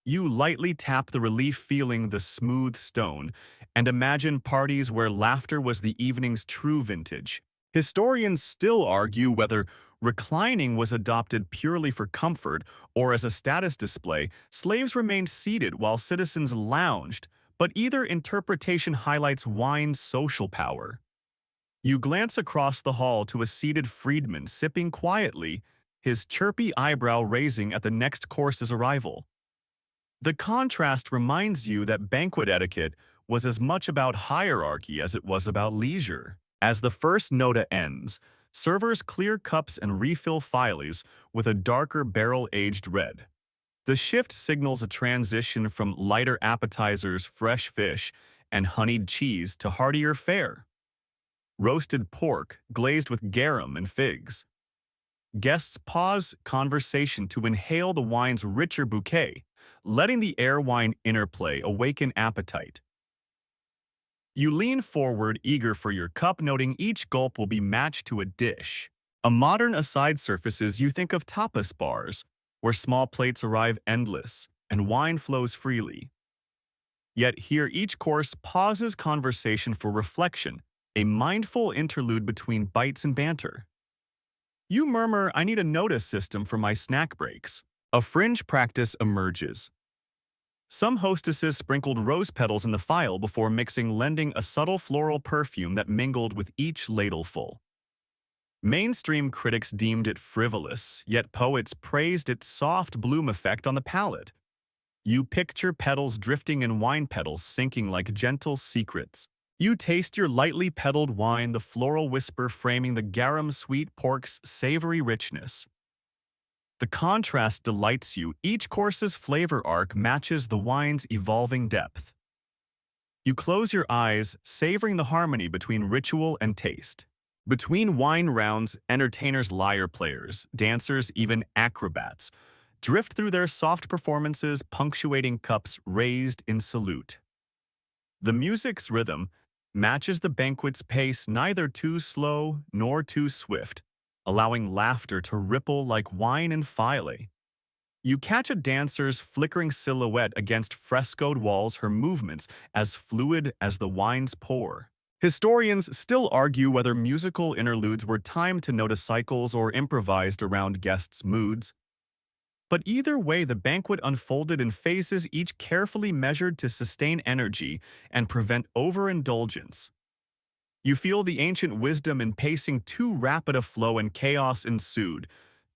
You lightly tap the relief, feeling the smooth stone, and imagine parties where laughter was the evening's true vintage. Historians still argue whether reclining was adopted purely for comfort or as a status display. Slaves remained seated while citizens lounged, but either interpretation highlights wine's social power. You glance across the hall to a seated freedman sipping quietly, his chirpy eyebrow raising at the next course's arrival. The contrast reminds you that banquet etiquette was as much about hierarchy as it was about leisure. As the first nota ends, servers clear cups and refill phials with a darker barrel-aged red. The shift signals a transition from lighter appetizers, fresh fish, and honeyed cheese to heartier fare. Roasted pork, glazed with garum and figs. Guests pause conversation to inhale the wine's richer bouquet, letting the air wine interplay awaken appetite. You lean forward, eager for your cup, noting each gulp will be matched to a dish. A modern aside surfaces, you think of tapas bars, where small plates arrive endless and wine flows freely. Yet here each course pauses conversation for reflection, a mindful interlude between bites and banter. You murmur, "I need a notice system for my snack breaks." A fringe practice emerges. Some hostesses sprinkled rose petals in the phial before mixing, lending a subtle floral perfume that mingled with each ladleful. Mainstream critics deemed it frivolous, yet poets praised its soft bloom effect on the palate. You picture petals drifting and wine petals sinking like gentle secrets. You taste your lightly petaled wine, the floral whisper framing the garum sweet pork's savory richness. The contrast delights you. Each course's flavor arc matches the wine's evolving depth. You close your eyes, savoring the harmony between ritual and taste. Between wine rounds, entertainers, lyre players, dancers, even acrobats drift through their soft performances, punctuating cups raised in salute. The music's rhythm matches the banquet's pace, neither too slow nor too swift, allowing laughter to ripple like wine and file. You catch a dancer's flickering silhouette against frescoed walls, her movements as fluid as the wine's pour. Historians still argue whether musical interludes were timed to notice cycles or improvised around guests' moods. But either way, the banquet unfolded in phases, each carefully measured to sustain energy and prevent overindulgence. You feel the ancient wisdom in pacing. Too rapid a flow and chaos ensued.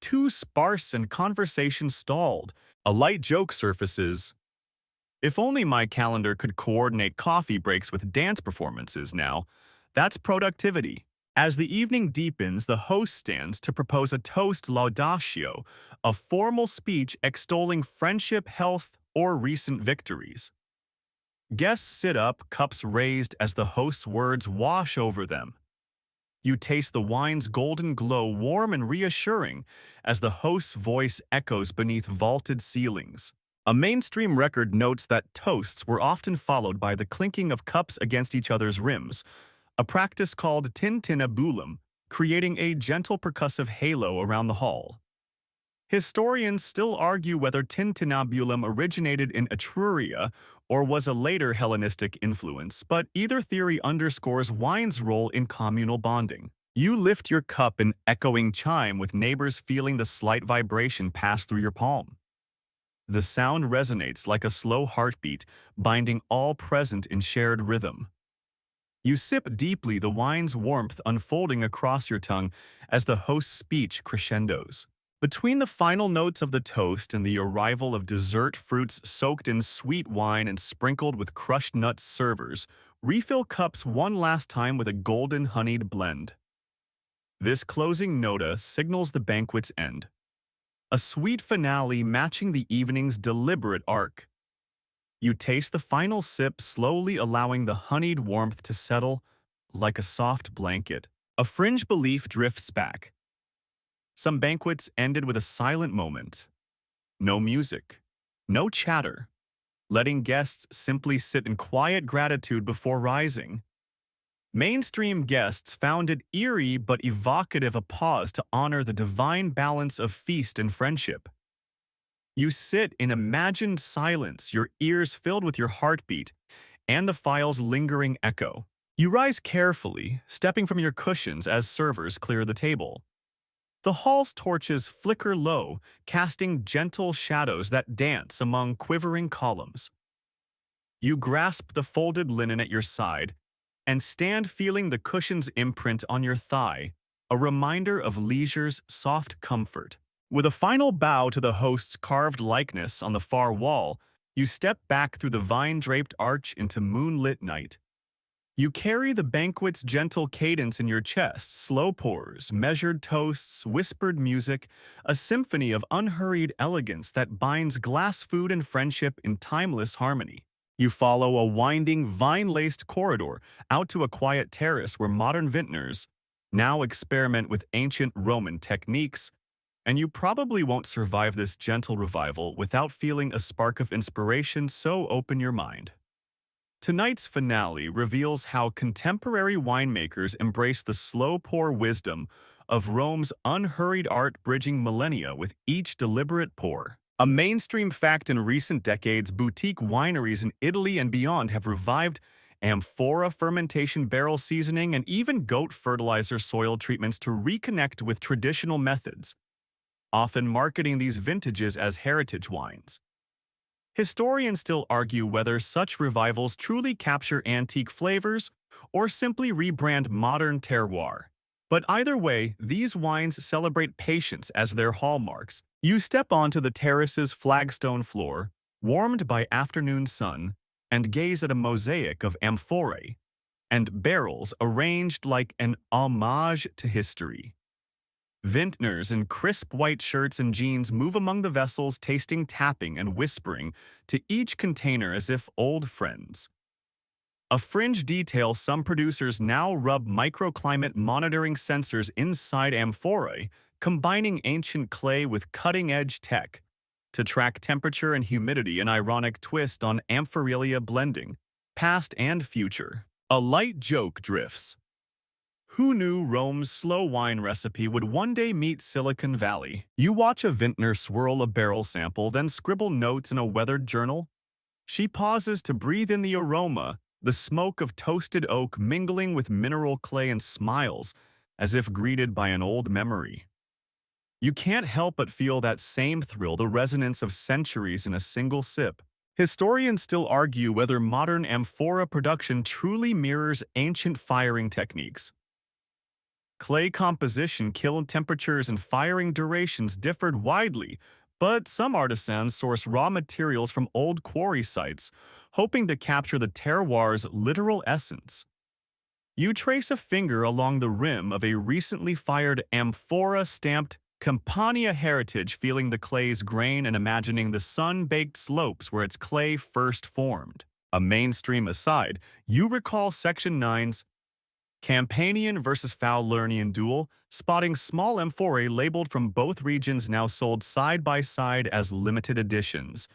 Too sparse and conversation stalled. A light joke surfaces. If only my calendar could coordinate coffee breaks with dance performances now. That's productivity. As the evening deepens, the host stands to propose a toast laudatio, a formal speech extolling friendship, health, or recent victories. Guests sit up, cups raised as the host's words wash over them. You taste the wine's golden glow, warm and reassuring, as the host's voice echoes beneath vaulted ceilings. A mainstream record notes that toasts were often followed by the clinking of cups against each other's rims, a practice called tintinnabulum, creating a gentle percussive halo around the hall. Historians still argue whether tintinnabulum originated in Etruria or was a later Hellenistic influence, but either theory underscores wine's role in communal bonding. You lift your cup in echoing chime, with neighbors feeling the slight vibration pass through your palm. The sound resonates like a slow heartbeat, binding all present in shared rhythm. You sip deeply, the wine's warmth unfolding across your tongue as the host's speech crescendos. Between the final notes of the toast and the arrival of dessert, fruits soaked in sweet wine and sprinkled with crushed nuts, servers refill cups one last time with a golden honeyed blend. This closing nota signals the banquet's end, a sweet finale matching the evening's deliberate arc. You taste the final sip, slowly allowing the honeyed warmth to settle like a soft blanket. A fringe belief drifts back. Some banquets ended with a silent moment. No music, no chatter, letting guests simply sit in quiet gratitude before rising. Mainstream guests found it eerie but evocative, a pause to honor the divine balance of feast and friendship. You sit in imagined silence, your ears filled with your heartbeat and the file's lingering echo. You rise carefully, stepping from your cushions as servers clear the table. The hall's torches flicker low, casting gentle shadows that dance among quivering columns. You grasp the folded linen at your side and stand feeling the cushion's imprint on your thigh, a reminder of leisure's soft comfort. With a final bow to the host's carved likeness on the far wall, you step back through the vine-draped arch into moonlit night. You carry the banquet's gentle cadence in your chest, slow pours, measured toasts, whispered music, a symphony of unhurried elegance that binds glass food and friendship in timeless harmony. You follow a winding, vine-laced corridor out to a quiet terrace where modern vintners now experiment with ancient Roman techniques, and you probably won't survive this gentle revival without feeling a spark of inspiration, so open your mind. Tonight's finale reveals how contemporary winemakers embrace the slow pour wisdom of Rome's unhurried art, bridging millennia with each deliberate pour. A mainstream fact: in recent decades, boutique wineries in Italy and beyond have revived amphora fermentation, barrel seasoning, and even goat fertilizer soil treatments to reconnect with traditional methods, often marketing these vintages as heritage wines. Historians still argue whether such revivals truly capture antique flavors or simply rebrand modern terroir. But either way, these wines celebrate patience as their hallmarks. You step onto the terrace's flagstone floor, warmed by afternoon sun, and gaze at a mosaic of amphorae, and barrels arranged like an homage to history. Vintners in crisp white shirts and jeans move among the vessels, tasting, tapping, and whispering to each container as if old friends. A fringe detail: some producers now rub microclimate monitoring sensors inside amphorae, combining ancient clay with cutting-edge tech to track temperature and humidity, an ironic twist on amphorelia blending, past and future. A light joke drifts. Who knew Rome's slow wine recipe would one day meet Silicon Valley? You watch a vintner swirl a barrel sample, then scribble notes in a weathered journal. She pauses to breathe in the aroma, the smoke of toasted oak mingling with mineral clay, and smiles, as if greeted by an old memory. You can't help but feel that same thrill, the resonance of centuries in a single sip. Historians still argue whether modern amphora production truly mirrors ancient firing techniques. Clay composition, kiln temperatures, and firing durations differed widely, but some artisans source raw materials from old quarry sites, hoping to capture the terroir's literal essence. You trace a finger along the rim of a recently fired amphora stamped Campania Heritage, feeling the clay's grain and imagining the sun-baked slopes where its clay first formed. A mainstream aside, you recall Section 9's Campanian versus Faulknernian duel, spotting small amphorae labeled from both regions now sold side by side as limited editions.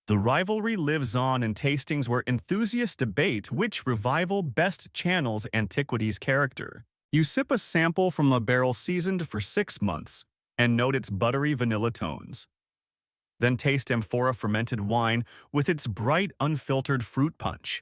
The rivalry lives on in tastings where enthusiasts debate which revival best channels antiquity's character. You sip a sample from a barrel seasoned for 6 months and note its buttery vanilla tones. Then taste amphora fermented wine with its bright, unfiltered fruit punch.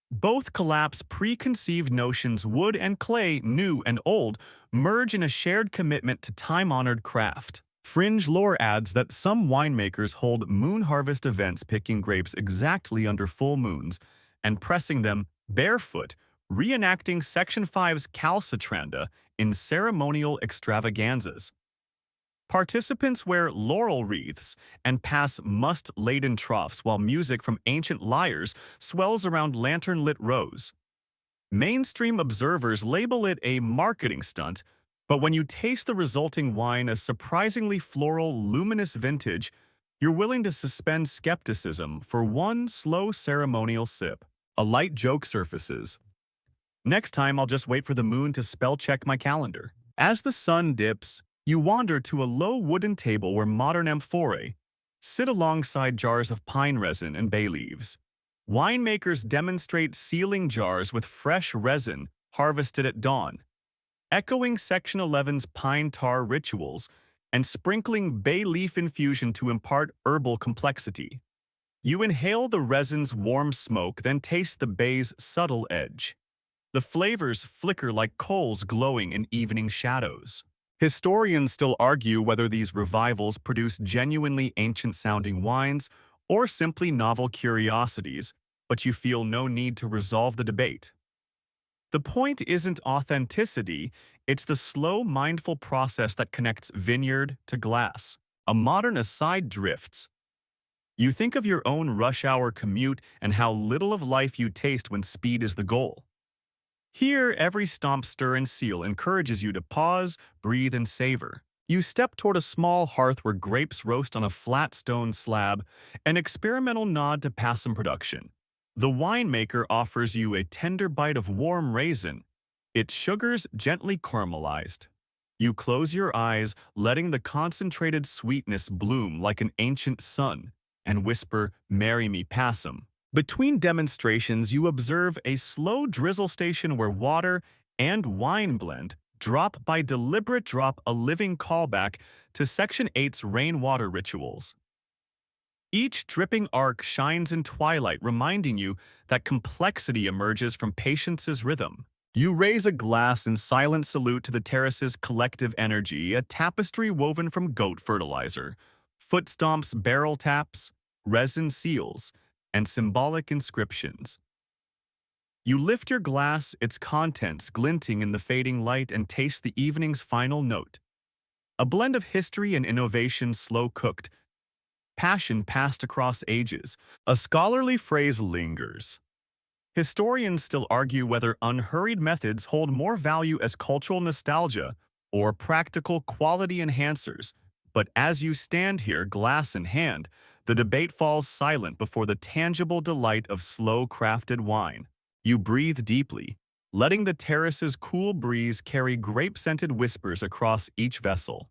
Both collapse preconceived notions: wood and clay, new and old, merge in a shared commitment to time-honored craft. Fringe lore adds that some winemakers hold moon harvest events, picking grapes exactly under full moons and pressing them barefoot, reenacting Section 5's calcitranda in ceremonial extravaganzas. Participants wear laurel wreaths and pass must-laden troughs while music from ancient lyres swells around lantern-lit rows. Mainstream observers label it a marketing stunt, but when you taste the resulting wine, a surprisingly floral, luminous vintage, you're willing to suspend skepticism for one slow ceremonial sip. A light joke surfaces. Next time, I'll just wait for the moon to spell-check my calendar. As the sun dips, you wander to a low wooden table where modern amphorae sit alongside jars of pine resin and bay leaves. Winemakers demonstrate sealing jars with fresh resin harvested at dawn, echoing Section 11's pine tar rituals, and sprinkling bay leaf infusion to impart herbal complexity. You inhale the resin's warm smoke, then taste the bay's subtle edge. The flavors flicker like coals glowing in evening shadows. Historians still argue whether these revivals produce genuinely ancient-sounding wines or simply novel curiosities, but you feel no need to resolve the debate. The point isn't authenticity, it's the slow, mindful process that connects vineyard to glass. A modern aside drifts. You think of your own rush-hour commute and how little of life you taste when speed is the goal. Here, every stomp, stir, and seal encourages you to pause, breathe, and savor. You step toward a small hearth where grapes roast on a flat stone slab, an experimental nod to Passum production. The winemaker offers you a tender bite of warm raisin, its sugars gently caramelized. You close your eyes, letting the concentrated sweetness bloom like an ancient sun, and whisper, "Marry me, Passum." Between demonstrations, you observe a slow drizzle station where water and wine blend, drop by deliberate drop, a living callback to Section 8's rainwater rituals. Each dripping arc shines in twilight, reminding you that complexity emerges from patience's rhythm. You raise a glass in silent salute to the terrace's collective energy, a tapestry woven from goat fertilizer, foot stomps, barrel taps, resin seals, and symbolic inscriptions. You lift your glass, its contents glinting in the fading light, and taste the evening's final note. A blend of history and innovation, slow-cooked, passion passed across ages. A scholarly phrase lingers. Historians still argue whether unhurried methods hold more value as cultural nostalgia or practical quality enhancers. But as you stand here, glass in hand, the debate falls silent before the tangible delight of slow-crafted wine. You breathe deeply, letting the terrace's cool breeze carry grape-scented whispers across each vessel.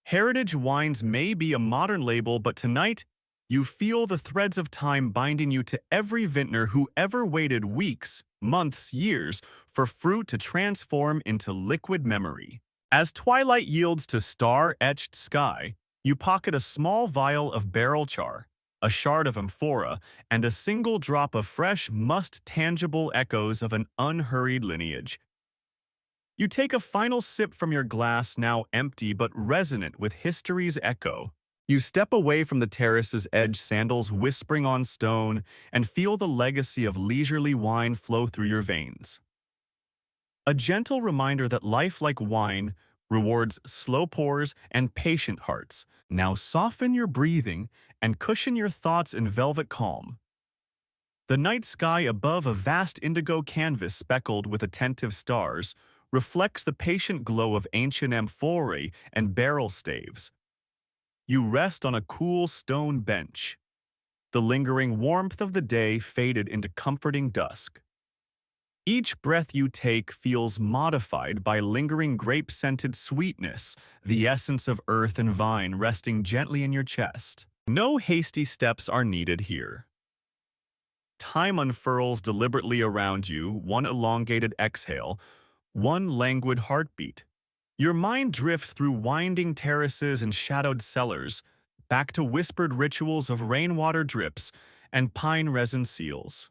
Heritage Wines may be a modern label, but tonight, you feel the threads of time binding you to every vintner who ever waited weeks, months, years for fruit to transform into liquid memory. As twilight yields to star-etched sky, you pocket a small vial of barrel char, a shard of amphora, and a single drop of fresh must tangible echoes of an unhurried lineage. You take a final sip from your glass, now empty but resonant with history's echo. You step away from the terrace's edge, sandals whispering on stone, and feel the legacy of leisurely wine flow through your veins. A gentle reminder that life, like wine, rewards slow pours and patient hearts. Now soften your breathing and cushion your thoughts in velvet calm. The night sky above, a vast indigo canvas speckled with attentive stars, reflects the patient glow of ancient amphorae and barrel staves. You rest on a cool stone bench. The lingering warmth of the day faded into comforting dusk. Each breath you take feels modified by lingering grape-scented sweetness, the essence of earth and vine resting gently in your chest. No hasty steps are needed here. Time unfurls deliberately around you, one elongated exhale, one languid heartbeat. Your mind drifts through winding terraces and shadowed cellars, back to whispered rituals of rainwater drips and pine resin seals.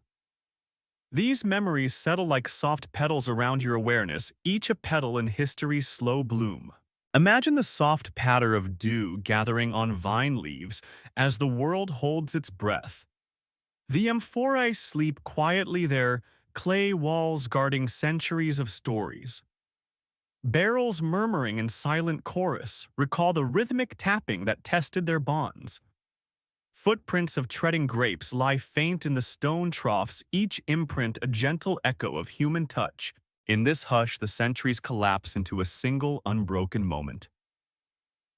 These memories settle like soft petals around your awareness, each a petal in history's slow bloom. Imagine the soft patter of dew gathering on vine leaves as the world holds its breath. The amphorae sleep quietly, their clay walls guarding centuries of stories. Barrels murmuring in silent chorus recall the rhythmic tapping that tested their bonds. Footprints of treading grapes lie faint in the stone troughs, each imprint a gentle echo of human touch. In this hush, the centuries collapse into a single unbroken moment.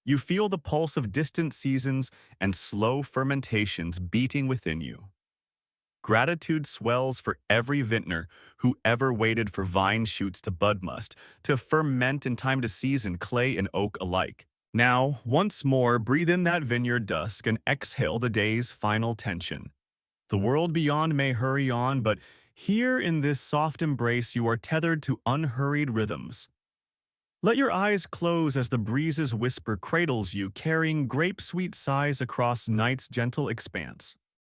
You feel the pulse of distant seasons and slow fermentations beating within you. Gratitude swells for every vintner who ever waited for vine shoots to bud must, to ferment in time to season clay and oak alike. Now, once more, breathe in that vineyard dusk and exhale the day's final tension. The world beyond may hurry on, but here in this soft embrace you are tethered to unhurried rhythms. Let your eyes close as the breeze's whisper cradles you, carrying grape-sweet sighs across night's gentle expanse.